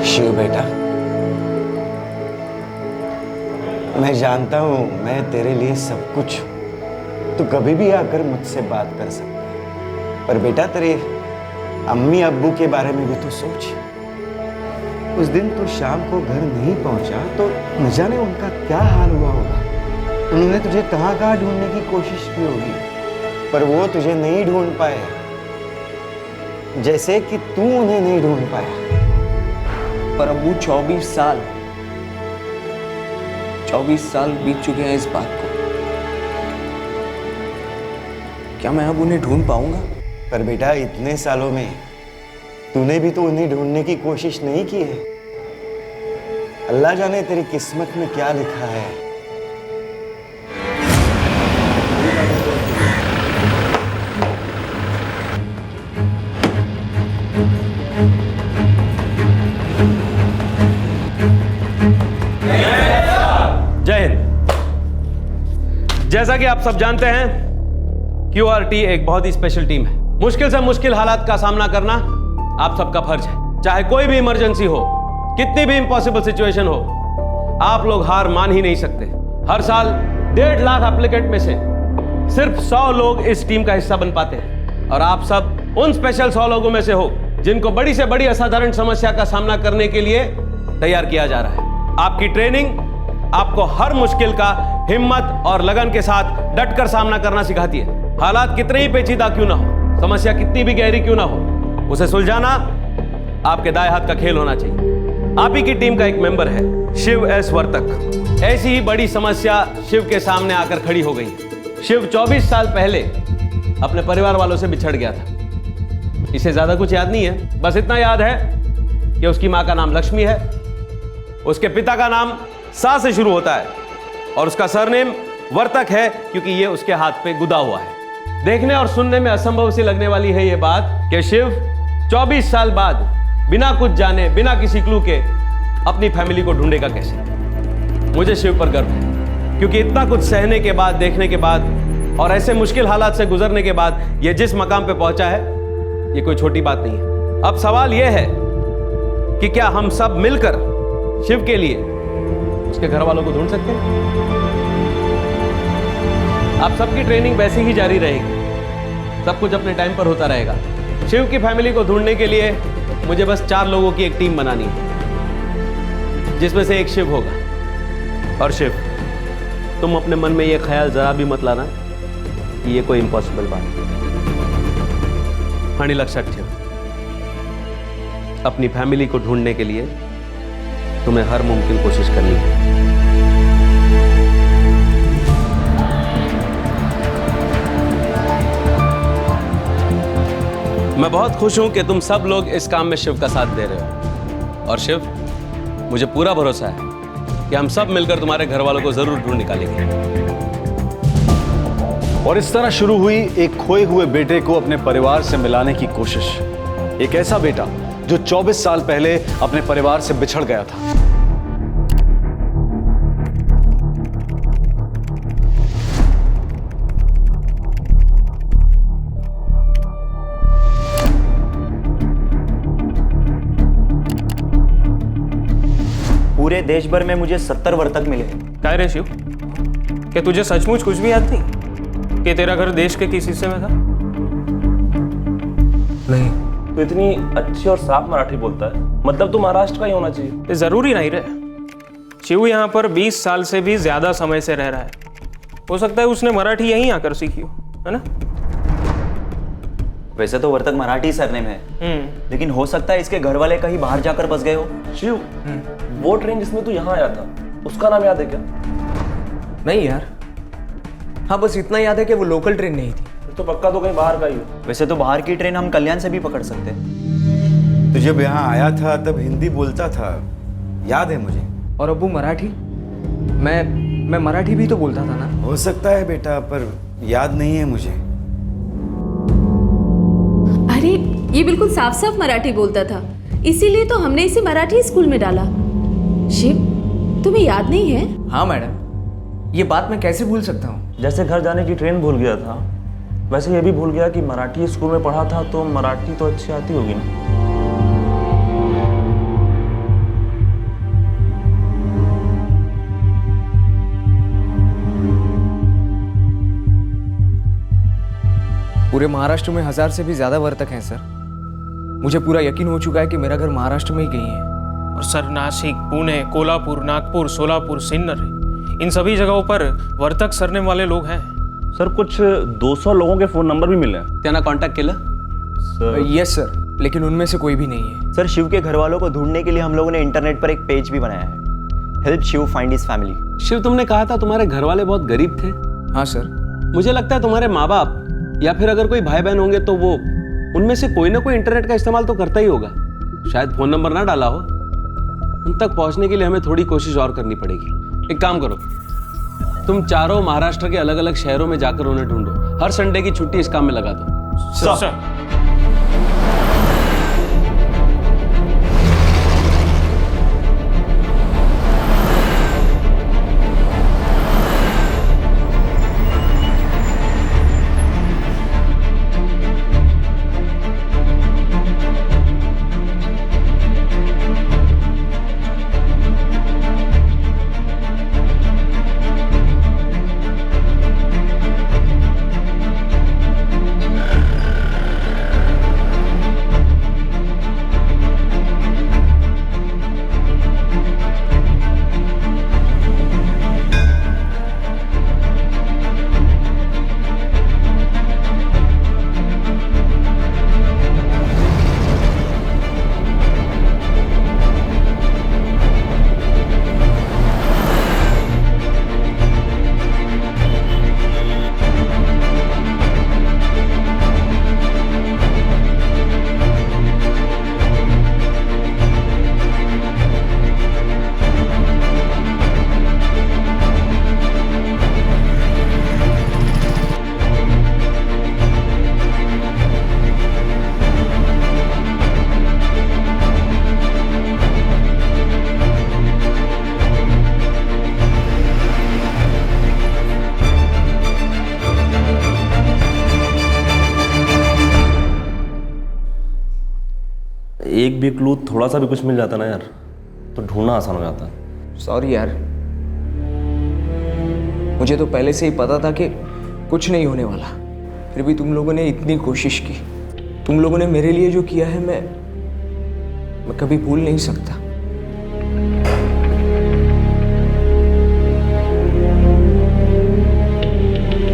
शिव बेटा, मैं जानता हूं मैं तेरे लिए सब कुछ हूं। तू कभी भी आकर मुझसे बात कर सकता है, पर बेटा तेरे अम्मी अब्बू के बारे में भी तो सोच। उस दिन तो शाम को घर नहीं पहुंचा तो न जाने उनका क्या हाल हुआ होगा। उन्होंने तुझे कहाँ कहाँ ढूंढने की कोशिश की होगी, पर वो तुझे नहीं ढूंढ पाए, जैसे कि तू उन्हें नहीं ढूंढ पाया। पर अब्बू 24 साल बीत चुके हैं इस बात को। क्या मैं अब उन्हें ढूंढ पाऊंगा? पर बेटा इतने सालों में तूने भी तो उन्हें ढूंढने की कोशिश नहीं की है। अल्लाह जाने तेरी किस्मत में क्या लिखा है। जय हिंद। जैसा कि आप सब जानते हैं, QRT एक बहुत ही स्पेशल टीम है। मुश्किल से मुश्किल हालात का सामना करना आप सबका फर्ज है। चाहे कोई भी इमरजेंसी हो, कितनी भी इम्पॉसिबल सिचुएशन हो, आप लोग हार मान ही नहीं सकते। हर साल 1.5 लाख एप्लीकेंट में से सिर्फ 100 लोग इस टीम का हिस्सा बन पाते हैं और आप सब उन स्पेशल 100 लोगों में से हो जिनको बड़ी से बड़ी असाधारण समस्या का सामना करने के लिए तैयार किया जा रहा है। आपकी ट्रेनिंग आपको हर मुश्किल का हिम्मत और लगन के साथ डटकर सामना करना सिखाती है। हालात कितने ही पेचीदा क्यों ना हो, समस्या कितनी भी गहरी क्यों ना हो, उसे सुलझाना आपके दाएं हाथ का खेल होना चाहिए। आप ही की टीम का एक मेंबर है शिव एस वर्तक। ऐसी ही बड़ी समस्या शिव के सामने आकर खड़ी हो गई। शिव 24 साल पहले अपने परिवार वालों से बिछड़ गया था। इसे ज्यादा कुछ याद नहीं है, बस इतना याद है कि उसकी मां का नाम लक्ष्मी है, उसके पिता का नाम सा से शुरू होता है और उसका सरनेम वर्तक है क्योंकि ये उसके हाथ पे गुदा हुआ है। देखने और सुनने में असंभव सी लगने वाली है ये बात कि शिव 24 साल बाद बिना कुछ जाने, बिना किसी क्लू के अपनी फैमिली को ढूंढेगा कैसे। मुझे शिव पर गर्व है क्योंकि इतना कुछ सहने के बाद, देखने के बाद और ऐसे मुश्किल हालात से गुजरने के बाद ये जिस मकाम पे पहुंचा है, ये कोई छोटी बात नहीं है। अब सवाल यह है कि क्या हम सब मिलकर शिव के लिए उसके घर वालों को ढूंढ सकते हैं? आप सबकी ट्रेनिंग वैसे ही जारी रहेगी, सब कुछ अपने टाइम पर होता रहेगा। शिव की फैमिली को ढूंढने के लिए मुझे बस 4 लोगों की एक टीम बनानी है, जिसमें से एक शिव होगा। और शिव, तुम अपने मन में यह ख्याल जरा भी मत लाना कि यह कोई इंपॉसिबल बात है। आणि लक्षात ठेव, अपनी फैमिली को ढूंढने के लिए तुम्हें हर मुमकिन कोशिश करनी है। मैं बहुत खुश हूं कि तुम सब लोग इस काम में शिव का साथ दे रहे हो। और शिव, मुझे पूरा भरोसा है कि हम सब मिलकर तुम्हारे घर वालों को जरूर ढूंढ निकालेंगे। और इस तरह शुरू हुई एक खोए हुए बेटे को अपने परिवार से मिलाने की कोशिश। एक ऐसा बेटा जो 24 साल पहले अपने परिवार से बिछड़ गया था। पूरे देश भर में मुझे 70 वर्तक मिले। क्या रे शिव, क्या तुझे सचमुच कुछ भी याद नहीं कि तेरा घर देश के किस हिस्से में था? नहीं। तो इतनी अच्छी और साफ मराठी बोलता है, मतलब तू महाराष्ट्र का ही होना चाहिए। जरूरी नहीं रे, शिव यहाँ पर 20 साल से भी ज्यादा समय से रह रहा है। हो सकता है उसने मराठी यहीं आकर सीखी हो, है ना? वैसे तो वर्तक मराठी सरनेम है, लेकिन हो सकता है इसके घर वाले कहीं बाहर जाकर बस गए हो। शिव, वो ट्रेन जिसमें तू यहाँ आया था, उसका नाम याद है क्या? नहीं यार, हाँ बस इतना याद है कि वो लोकल ट्रेन नहीं थी। तो पक्का तो कहीं बाहर का ही हो। वैसे तो बाहर की ट्रेन हम कल्याण से भी पकड़ सकते। तो जब यहाँ आया था तब हिंदी बोलता था, याद है मुझे। और अब्बू मराठी? मैं मराठी भी तो बोलता था ना। हो सकता है बेटा, पर याद नहीं है मुझे। अरे ये बिल्कुल साफ साफ मराठी बोलता था, इसीलिए तो हमने इसे मराठी स्कूल में डाला। शिव, तुम्हें याद नहीं है? हाँ मैडम, ये बात मैं कैसे भूल सकता हूँ। जैसे घर जाने की ट्रेन भूल गया था, वैसे ये भी भूल गया कि मराठी स्कूल में पढ़ा था, तो मराठी तो अच्छी आती होगी ना। पूरे महाराष्ट्र में 1000 से भी ज्यादा वर्तक हैं सर। मुझे पूरा यकीन हो चुका है कि मेरा घर महाराष्ट्र में ही कहीं है। और सर, नासिक, पुणे, कोल्हापुर, नागपुर, सोलापुर, सिन्नर, इन सभी जगहों पर वर्तक सरनेम वाले लोग हैं। सर, कुछ 200 लोगों के फोन नंबर भी मिले हैं। त्यांना कॉन्टैक्ट केलं? यस सर, लेकिन उनमें से कोई भी नहीं है। सर, शिव के घर वालों को ढूंढने के लिए हम लोगों ने इंटरनेट पर एक पेज भी बनाया है, help Shiv find his family. Shiv, तुमने कहा था तुम्हारे घर वाले बहुत गरीब थे। हाँ सर। मुझे लगता है तुम्हारे माँ बाप या फिर अगर कोई भाई बहन होंगे तो वो उनमें से कोई ना कोई इंटरनेट का इस्तेमाल तो करता ही होगा। शायद फोन नंबर ना डाला हो। उन तक पहुंचने के लिए हमें थोड़ी कोशिश और करनी पड़ेगी। एक काम करो, तुम चारों महाराष्ट्र के अलग अलग शहरों में जाकर उन्हें ढूंढो। हर संडे की छुट्टी इस काम में लगा दो। सर। एक भी क्लू, थोड़ा सा भी कुछ मिल जाता ना यार, तो ढूंढना आसान हो जाता। सॉरी यार, मुझे तो पहले से ही पता था कि कुछ नहीं होने वाला, फिर भी तुम लोगों ने इतनी कोशिश की। तुम लोगों ने मेरे लिए जो किया है मैं कभी भूल नहीं सकता।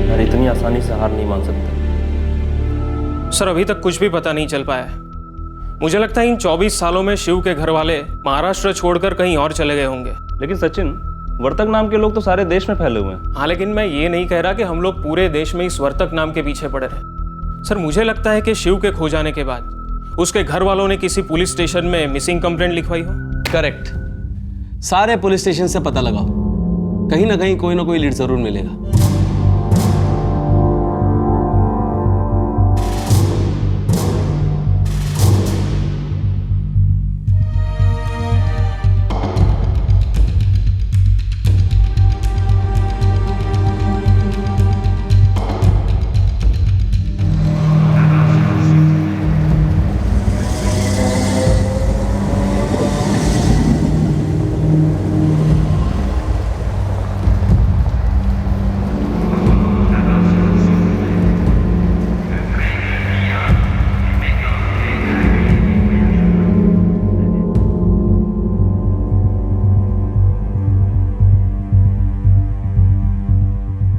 यार इतनी आसानी से हार नहीं मान सकते। सर अभी तक कुछ भी पता नहीं चल पाया है। मुझे लगता है इन 24 सालों में शिव के घर वाले महाराष्ट्र छोड़कर कहीं और चले गए होंगे। लेकिन सचिन, वर्तक नाम के लोग तो सारे देश में फैले हुए हैं। हाँ, लेकिन मैं ये नहीं कह रहा कि हम लोग पूरे देश में इस वर्तक नाम के पीछे पड़े रहे। सर मुझे लगता है कि शिव के खो जाने के बाद उसके घर वालों ने किसी पुलिस स्टेशन में मिसिंग कंप्लेंट लिखवाई हो। करेक्ट। सारे पुलिस स्टेशन से पता लगाओ, कहीं ना कहीं कोई ना कोई लीड जरूर मिलेगा।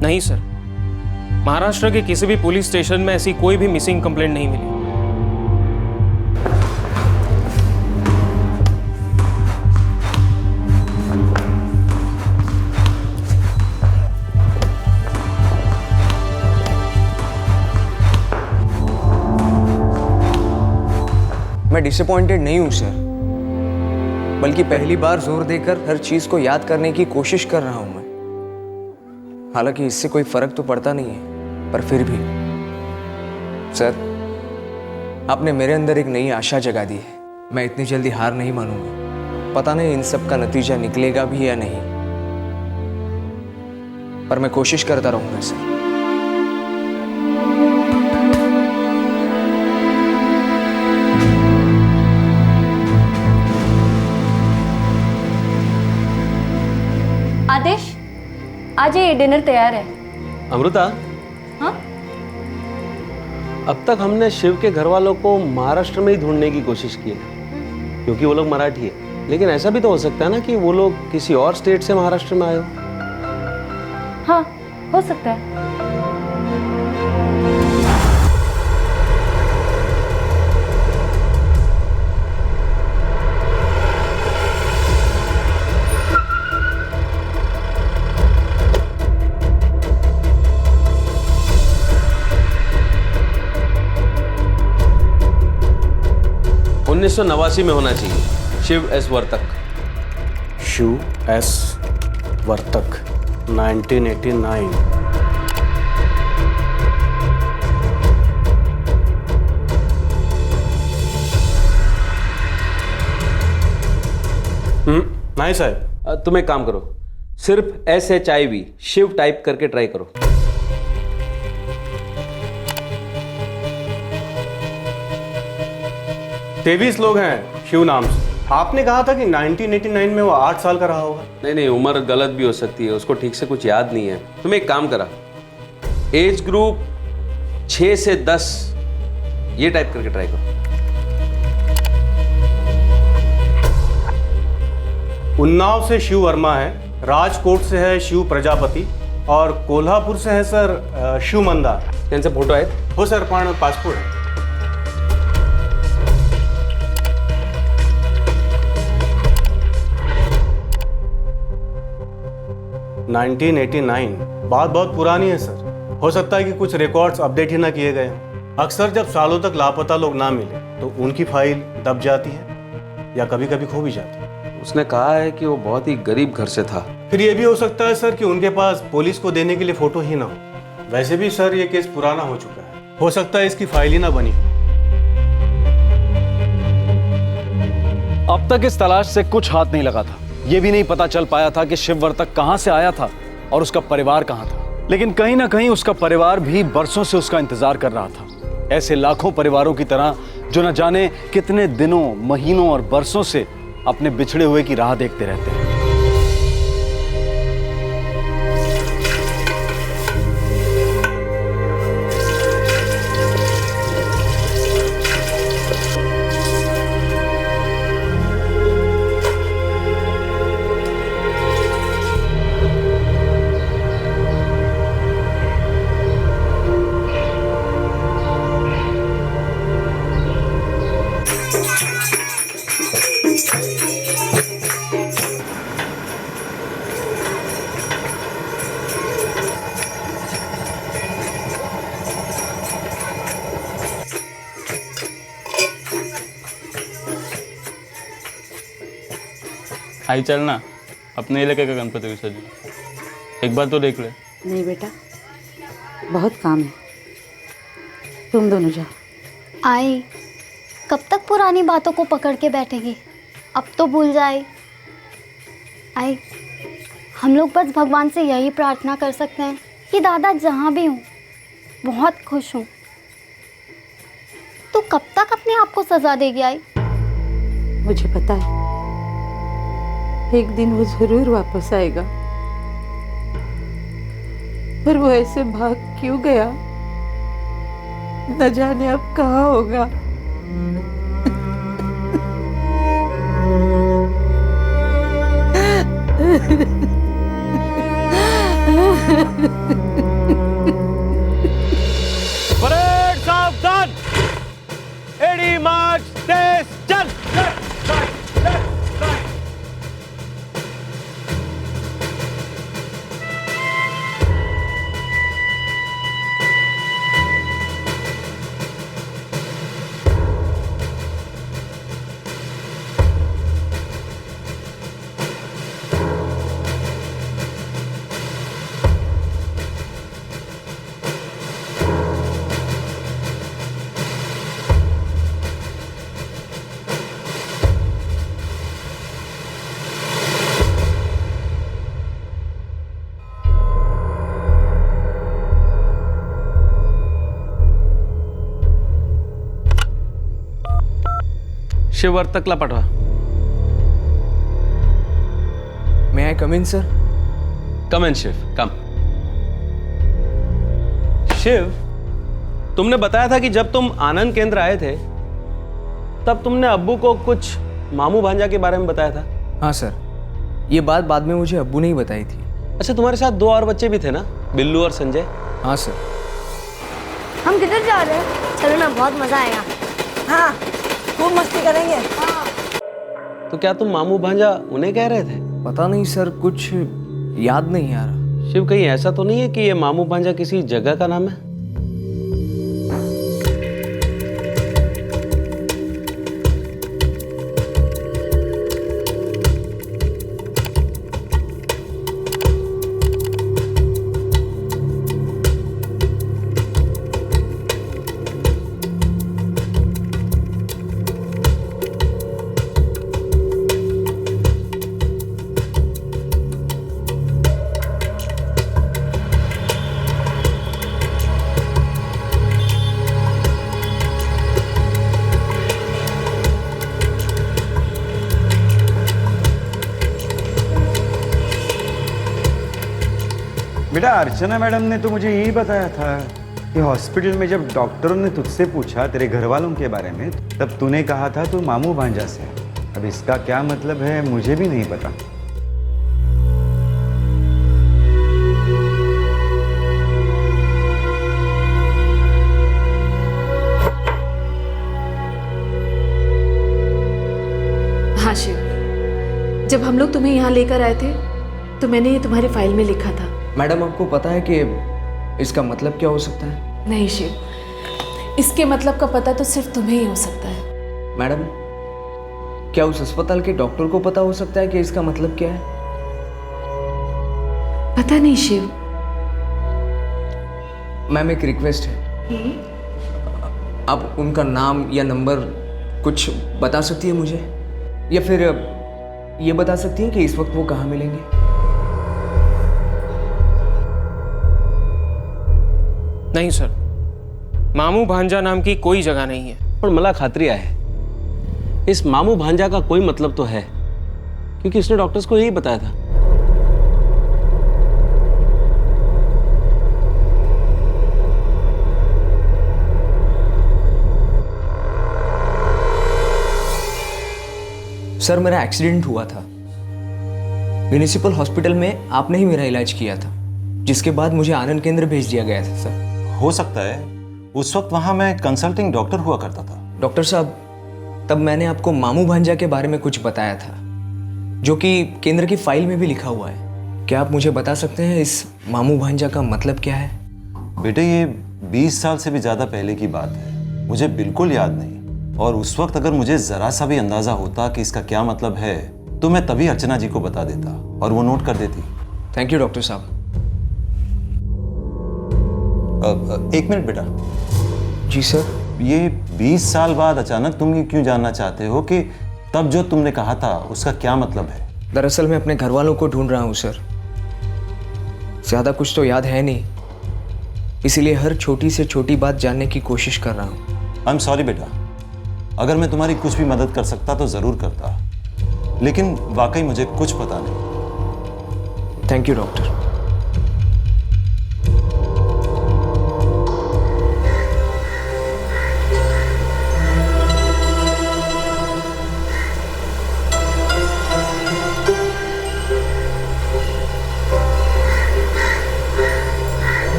नहीं सर, महाराष्ट्र के किसी भी पुलिस स्टेशन में ऐसी कोई भी मिसिंग कंप्लेंट नहीं मिली। मैं डिसअपॉइंटेड नहीं हूं सर, बल्कि पहली बार जोर देकर हर चीज को याद करने की कोशिश कर रहा हूं मैं। हालांकि इससे कोई फर्क तो पड़ता नहीं है, पर फिर भी सर, आपने मेरे अंदर एक नई आशा जगा दी है। मैं इतनी जल्दी हार नहीं मानूंगा। पता नहीं इन सब का नतीजा निकलेगा भी या नहीं, पर मैं कोशिश करता रहूंगा सर। आदेश, आज ये डिनर तैयार है। अमृता, हाँ? अब तक हमने शिव के घर वालों को महाराष्ट्र में ही ढूंढने की कोशिश की है, क्योंकि वो लोग मराठी है। लेकिन ऐसा भी तो हो सकता है ना कि वो लोग किसी और स्टेट से महाराष्ट्र में आए हो। हाँ, हो सकता है। 1989 में होना चाहिए। शिव एस वर्तक। शिव एस वर्तक 1989। नहीं साहब, तुम एक काम करो, सिर्फ SHIV शिव टाइप करके ट्राई करो। तेईस लोग हैं शिव नाम से। आपने कहा था कि 1989 में वो 8 साल का रहा होगा। नहीं, उम्र गलत भी हो सकती है, उसको ठीक से कुछ याद नहीं है। तुम एक काम करा, एज ग्रुप 6 से 10 ये टाइप करके ट्राई करो। उन्नाव से शिव वर्मा है, राजकोट से है शिव प्रजापति और कोल्हापुर से है सर शिव मंदार। त्यांचे फोटो आहेत? हो सर, पण पासपोर्ट है। बात बहुत पुरानी है सर। हो सकता है कि कुछ रिकॉर्ड्स अपडेट ही ना किए गए हों। अक्सर जब सालों तक लापता लोग ना मिले तो उनकी फाइल दब जाती है या कभी कभी खो भी जाती है। उसने कहा है कि वो बहुत ही गरीब घर से था। फिर ये भी हो सकता है सर कि उनके पास पुलिस को देने के लिए फोटो ही ना हो। वैसे भी सर ये केस पुराना हो चुका है, हो सकता है इसकी फाइल ही ना बनी। अब तक इस तलाश से कुछ हाथ नहीं लगा था। ये भी नहीं पता चल पाया था कि शिव वर्तक कहां से आया था और उसका परिवार कहां था। लेकिन कहीं ना कहीं उसका परिवार भी बरसों से उसका इंतजार कर रहा था। ऐसे लाखों परिवारों की तरह जो न जाने कितने दिनों, महीनों और बरसों से अपने बिछड़े हुए की राह देखते रहते हैं। आई चल ना, अपने इलाके का गणपति विसर्जन एक बार तो देख ले। नहीं बेटा, बहुत काम है, तुम दोनों जाओ। आई, कब तक पुरानी बातों को पकड़ के बैठेंगे? अब तो भूल जाए। आई, हम लोग बस भगवान से यही प्रार्थना कर सकते हैं कि दादा जहाँ भी हूँ बहुत खुश हूँ। तो कब तक अपने आप को सजा देगी आई? मुझे पता है, एक दिन वो जरूर वापस आएगा, पर वो ऐसे भाग क्यों गया, न जाने अब कहाँ होगा। परेड सावधान, एडी मार्च, तेज चल। शिव वर्तकला पाठवा। मे आई कम इन सर? कम इन शिव, कम। शिव, तुमने बताया था कि जब तुम आनंद केंद्र आए थे तब तुमने अब्बू को कुछ मामू भांजा के बारे में बताया था। हाँ सर, ये बात बाद में मुझे अब्बू ने ही बताई थी। अच्छा, तुम्हारे साथ दो और बच्चे भी थे ना, बिल्लू और संजय? हाँ सर। हम किधर जा रहे हैं? चलो ना, बहुत मजा आएगा। हाँ, खूब मस्ती करेंगे। तो क्या तुम मामू भांजा उन्हें कह रहे थे? पता नहीं सर, कुछ याद नहीं आ रहा। शिव, कहीं ऐसा तो नहीं है कि ये मामू भांजा किसी जगह का नाम है? बेटा, अर्चना मैडम ने तो मुझे यही बताया था कि हॉस्पिटल में जब डॉक्टरों ने तुझसे पूछा तेरे घर वालों के बारे में, तब तूने कहा था तू मामू भांजा से है। अब इसका क्या मतलब है मुझे भी नहीं पता। हाँ शिव, जब हम लोग तुम्हें यहाँ लेकर आए थे तो मैंने ये तुम्हारी फाइल में लिखा था। मैडम, आपको पता है कि इसका मतलब क्या हो सकता है? नहीं शिव, इसके मतलब का पता तो सिर्फ तुम्हें ही हो सकता है। मैडम, क्या उस अस्पताल के डॉक्टर को पता हो सकता है कि इसका मतलब क्या है? पता नहीं शिव। मैम, एक रिक्वेस्ट है, आप उनका नाम या नंबर कुछ बता सकती है मुझे, या फिर ये बता सकती हैं कि इस वक्त वो कहाँ मिलेंगे? नहीं सर, मामू भांजा नाम की कोई जगह नहीं है। पण मला खात्री आहे इस मामू भांजा का कोई मतलब तो है, क्योंकि उसने डॉक्टर्स को यही बताया था। सर मेरा एक्सीडेंट हुआ था, म्यूनिसिपल हॉस्पिटल में आपने ही मेरा इलाज किया था, जिसके बाद मुझे आनंद केंद्र भेज दिया गया था सर। हो सकता है उस वक्त वहां मैं कंसल्टिंग डॉक्टर हुआ करता था। डॉक्टर साहब, तब मैंने आपको मामू भांजा के बारे में कुछ बताया था, जो कि केंद्र की फाइल में भी लिखा हुआ है। क्या आप मुझे बता सकते हैं इस मामू भांजा का मतलब क्या है? बेटे ये 20 साल से भी ज्यादा पहले की बात है, मुझे बिल्कुल याद नहीं। और उस वक्त अगर मुझे जरा सा भी अंदाजा होता कि इसका क्या मतलब है तो मैं तभी अर्चना जी को बता देता और वो नोट कर देती। थैंक यू डॉक्टर साहब। एक मिनट बेटा। जी सर। ये 20 साल बाद अचानक तुम ये क्यों जानना चाहते हो कि तब जो तुमने कहा था उसका क्या मतलब है? दरअसल मैं अपने घर वालों को ढूंढ रहा हूँ सर। ज्यादा कुछ तो याद है नहीं, इसीलिए हर छोटी से छोटी बात जानने की कोशिश कर रहा हूँ। आई एम सॉरी बेटा, अगर मैं तुम्हारी कुछ भी मदद कर सकता तो जरूर करता, लेकिन वाकई मुझे कुछ पता नहीं। Thank you doctor.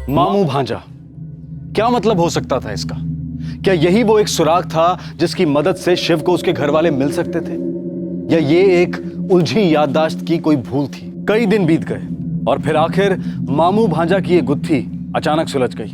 मामू भांजा, क्या मतलब हो सकता था इसका? क्या यही वो एक सुराग था जिसकी मदद से शिव को उसके घर वाले मिल सकते थे, या ये एक उलझी याददाश्त की कोई भूल थी? कई दिन बीत गए और फिर आखिर मामू भांजा की ये गुत्थी अचानक सुलझ गई।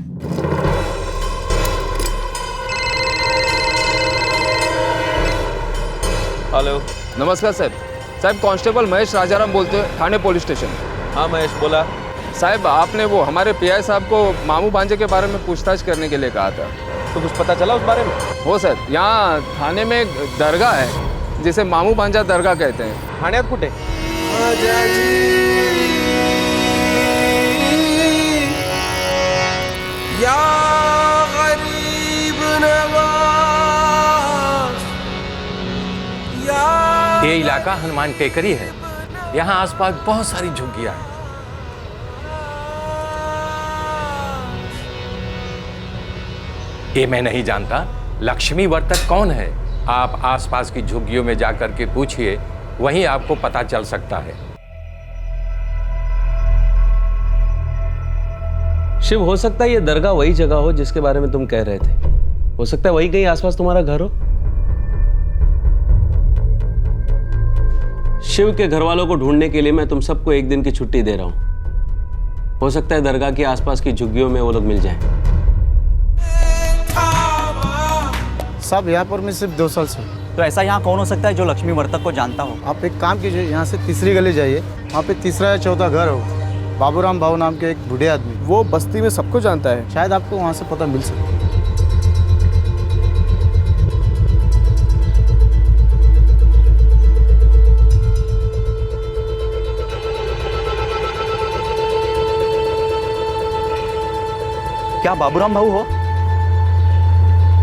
हेलो, नमस्कार साहब। कांस्टेबल महेश राजाराम बोलते हैं, थाने पुलिस स्टेशन। हाँ महेश, बोला। साहब आपने वो हमारे पीआई साहब को मामू भांजे के बारे में पूछताछ करने के लिए कहा था, तो कुछ पता चला उस बारे में? हो सर, यहाँ थाने में एक दरगाह है जिसे मामू भांजा दरगाह कहते हैं। ठाण्यात कुठे? ये इलाका हनुमान टेकरी है, यहाँ आसपास बहुत सारी झुग्गियां हैं। ये मैं नहीं जानता लक्ष्मी वर्तक कौन है। आप आसपास की झुग्गियों में जाकर के पूछिए, वहीं आपको पता चल सकता है। शिव, हो सकता है ये दरगाह वही जगह हो जिसके बारे में तुम कह रहे थे। हो सकता है वही कहीं आसपास तुम्हारा घर हो। शिव के घर वालों को ढूंढने के लिए मैं तुम सबको एक दिन की छुट्टी दे रहा हूं। हो सकता है दरगाह के आसपास की झुग्गियों में वो लोग मिल जाएं। साहब यहाँ पर मैं सिर्फ 2 साल से। तो ऐसा यहाँ कौन हो सकता है जो लक्ष्मी वर्तक को जानता हो? आप एक काम कीजिए, यहाँ से तीसरी गली जाइए, वहाँ पे तीसरा या चौथा घर हो, बाबूराम भाऊ नाम के एक बूढ़े आदमी, वो बस्ती में सबको जानता है, शायद आपको वहाँ से पता मिल सकता है। क्या बाबूराम भाऊ हो?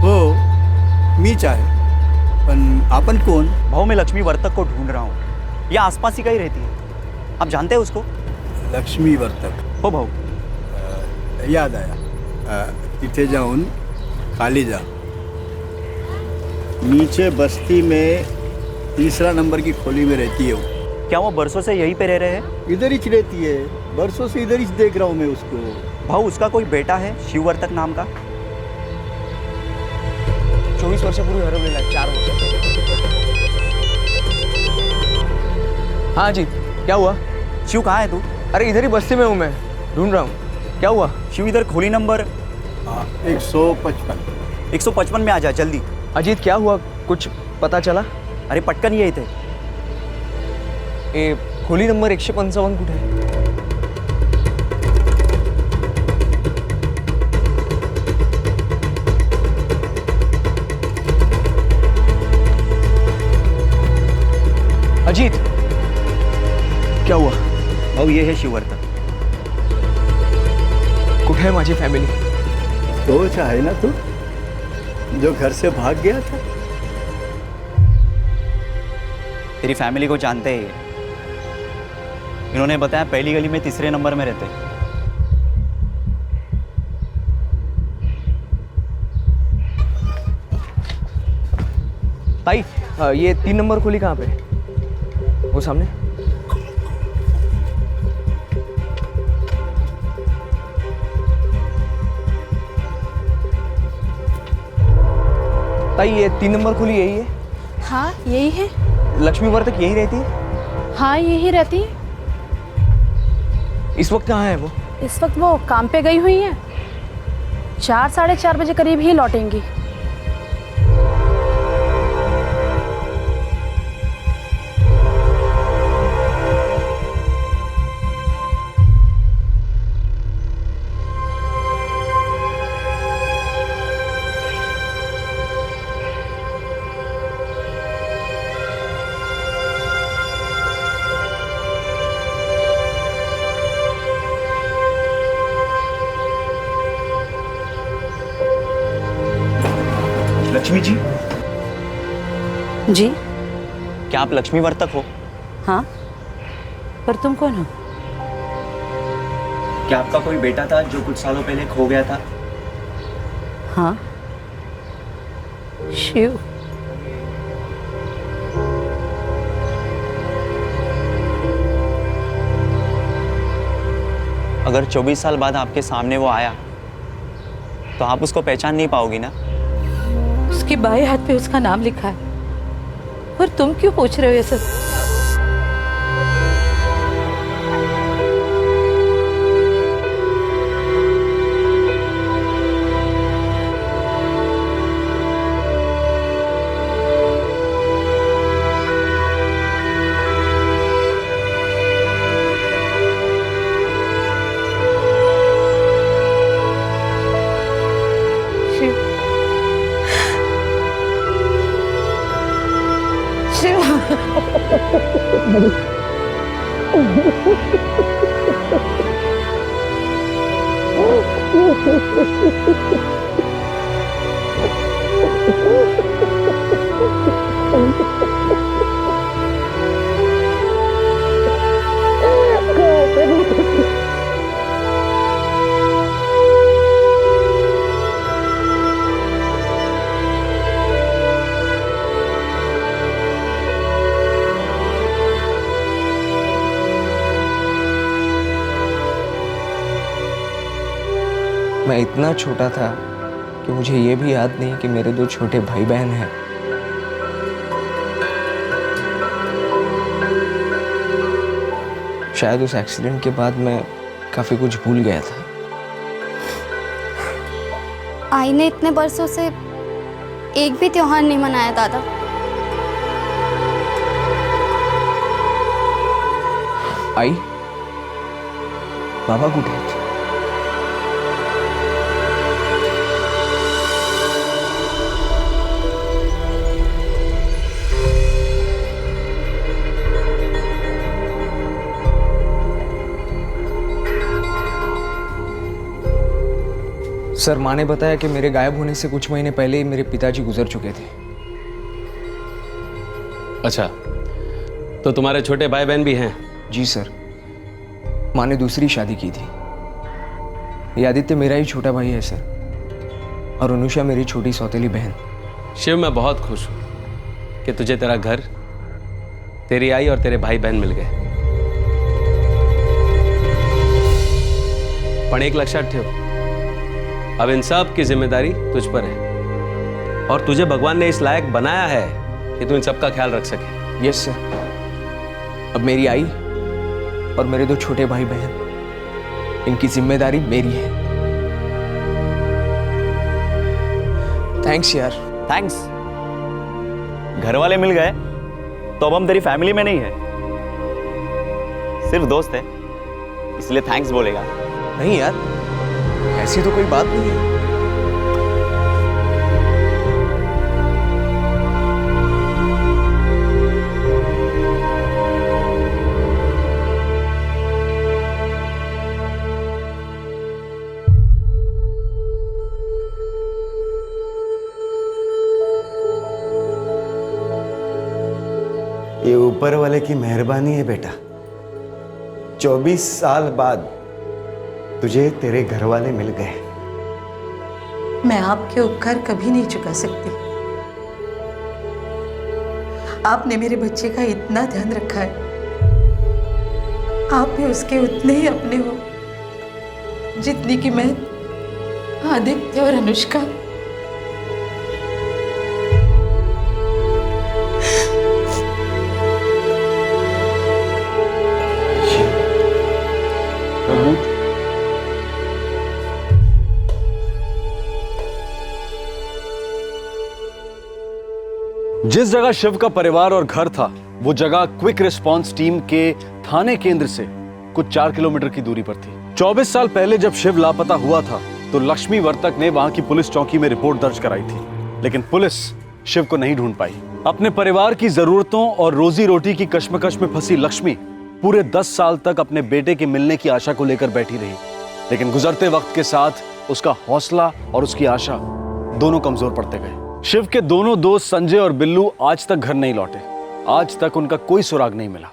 हो, मीच आहे, पण आपण कोण? भाऊ, मैं लक्ष्मी वर्तक को ढूंढ रहा हूँ। ये आसपास ही कहीं रहती है, आप जानते हैं उसको? लक्ष्मी वर्तक हो भाऊ। याद आया, तिथे जाऊन खाली जा, नीचे बस्ती में तीसरा नंबर की खोली में रहती है वो। क्या वो बरसों से यहीं पे रह रहे हैं? इधर ही रहती है, बरसों से इधर ही देख रहा हूँ मैं उसको। भाऊ, उसका कोई बेटा है शिव वर्तक नाम का? 24 वर्षापूर्वी हरवलेला आहे, 4 वर्ष। हाँ जी, क्या हुआ? शिव कहाँ है तू? अरे इधर ही बस्ती में हूँ मैं, ढूंढ रहा हूँ। क्या हुआ? शिव इधर खोली नंबर 155। 155 में आ जा जल्दी। अजीत, क्या हुआ? कुछ पता चला? अरे पटकन ये इथे। खोली नंबर 155 कुठे आहे? अजीत, क्या हुआ? भाऊ ये है शिववर्तक. कुठे आहे माझी फॅमिली? तोच आहे ना तू जो घर से भाग गया था. तेरी फैमिली को जानते हैं ये. इन्होंने बताया पहली गली में 3 नंबर में रहते हैं. ताई, ये 3 नंबर खोली कहाँ पे? वो सामने. ताई, ये 3 नंबर खोली यही है? हाँ यही है. लक्ष्मी वर्तक यही रहती है? हाँ यही रहती है. इस वक्त कहाँ है वो? इस वक्त वो काम पे गई हुई है. 4 साढ़े 4 बजे करीब ही लौटेंगी. लक्ष्मी जी. जी. क्या आप लक्ष्मी वर्तक हो? हाँ, पर तुम कौन हो? क्या आपका कोई बेटा था जो कुछ सालों पहले खो गया था? हाँ, शिव. अगर 24 साल बाद आपके सामने वो आया तो आप उसको पहचान नहीं पाओगी ना? उसके बाएं हाथ पे उसका नाम लिखा है. पर तुम क्यों पूछ रहे हो ये सब? मैं इतना छोटा था कि मुझे ये भी याद नहीं कि मेरे 2 छोटे भाई बहन हैं. शायद उस एक्सीडेंट के बाद मैं काफी कुछ भूल गया था. आई ने इतने बरसों से एक भी त्योहार नहीं मनाया दादा. आई, बाबा कुठे आहेत? सर, माँ ने बताया कि मेरे गायब होने से कुछ महीने पहले ही मेरे पिताजी गुजर चुके थे. अच्छा, तो तुम्हारे छोटे भाई बहन भी हैं? जी सर. माँ ने दूसरी शादी की थी. ये आदित्य मेरा ही छोटा भाई है सर, और अनुषा मेरी छोटी सौतेली बहन. शिव, मैं बहुत खुश हूं कि तुझे तेरा घर, तेरी आई और तेरे भाई बहन मिल गए. पण एक लक्षात ठेव, अब इन सब की जिम्मेदारी तुझ पर है, और तुझे भगवान ने इस लायक बनाया है कि तू इन सब का ख्याल रख सके. Yes sir. अब मेरी आई और मेरे 2 छोटे भाई बहन, इनकी जिम्मेदारी मेरी है. थैंक्स यार. थैंक्स. घर वाले मिल गए तो अब हम तेरी फैमिली में नहीं है, सिर्फ दोस्त है, इसलिए थैंक्स बोलेगा. नहीं यार, ऐसी तो कोई बात नहीं है. ऊपर वाले की मेहरबानी है बेटा। 24 साल बाद तुझे तेरे घर वाले मिल गए। मैं आपके उपकार कभी नहीं चुका सकती। आपने मेरे बच्चे का इतना ध्यान रखा है, आप भी उसके उतने ही अपने हो जितनी कि मैं आदित्य और अनुष्का। जिस जगह शिव का परिवार और घर था, वो जगह क्विक रिस्पांस टीम के थाने केंद्र से कुछ 4 किलोमीटर की दूरी पर थी। 24 साल पहले जब शिव लापता हुआ था तो लक्ष्मी वर्तक ने वहां की पुलिस चौकी में रिपोर्ट दर्ज कराई थी, लेकिन पुलिस शिव को नहीं ढूंढ पाई। अपने परिवार की जरूरतों और रोजी रोटी की कश्मकश में फंसी लक्ष्मी पूरे 10 साल तक अपने बेटे के मिलने की आशा को लेकर बैठी रही, लेकिन गुजरते वक्त के साथ उसका हौसला और उसकी आशा दोनों कमजोर पड़ते गए। शिव के दोनों दोस्त संजय और बिल्लू आज तक घर नहीं लौटे। आज तक उनका कोई सुराग नहीं मिला।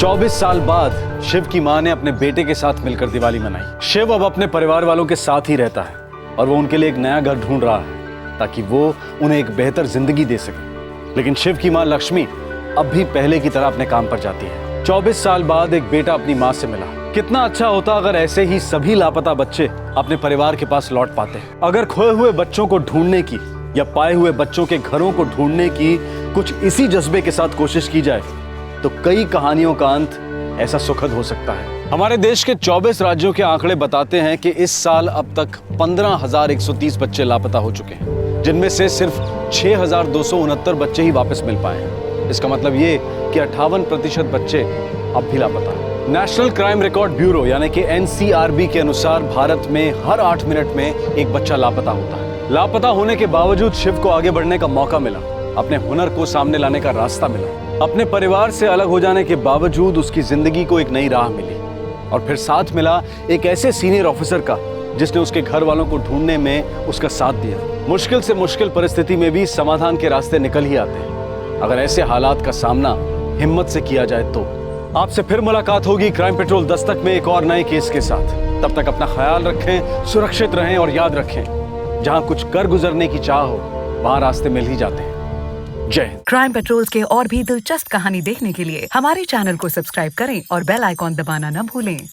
चौबीस साल बाद शिव की मां ने अपने बेटे के साथ मिलकर दिवाली मनाई। शिव अब अपने परिवार वालों के साथ ही रहता है और वो उनके लिए एक नया घर ढूंढ रहा है ताकि वो उन्हें एक बेहतर जिंदगी दे सके। लेकिन शिव की मां लक्ष्मी अब भी पहले की तरह अपने काम पर जाती है। 24 साल बाद एक बेटा अपनी मां से मिला। कितना अच्छा होता अगर ऐसे ही सभी लापता बच्चे अपने परिवार के पास लौट पाते। अगर खोए हुए बच्चों को ढूंढने की या पाए हुए बच्चों के घरों को ढूंढने की कुछ इसी जज्बे के साथ कोशिश की जाए तो कई कहानियों का अंत ऐसा सुखद हो सकता है। हमारे देश के 24 राज्यों के आंकड़े बताते हैं कि इस साल अब तक 15,130 बच्चे लापता हो चुके हैं, जिनमें से सिर्फ 6,269 बच्चे ही वापस मिल पाए हैं। इसका मतलब ये कि 58% बच्चे अब भी लापता हैं। नेशनल क्राइम रिकॉर्ड ब्यूरो यानी कि NCRB के अनुसार भारत में हर 8 मिनट में एक बच्चा लापता होता है। लापता होने के बावजूद शिव को आगे बढ़ने का मौका मिला, अपने हुनर को सामने लाने का रास्ता मिला। अपने परिवार से अलग हो जाने के बावजूद उसकी जिंदगी को एक नई राह मिली और फिर साथ मिला एक ऐसे सीनियर ऑफिसर का जिसने उसके घर वालों को ढूंढने में उसका साथ दिया। मुश्किल से मुश्किल परिस्थिति में भी समाधान के रास्ते निकल ही आते हैं अगर ऐसे हालात का सामना हिम्मत से किया जाए तो। आपसे फिर मुलाकात होगी क्राइम पेट्रोल दस्तक में एक और नए केस के साथ। तब तक अपना ख्याल रखें, सुरक्षित रहें और याद रखें, जहां कुछ कर गुजरने की चाह हो वहां रास्ते मिल ही जाते हैं। जय। क्राइम पेट्रोल्स के और भी दिलचस्प कहानी देखने के लिए हमारे चैनल को सब्सक्राइब करें और बेल आइकॉन दबाना न भूलें।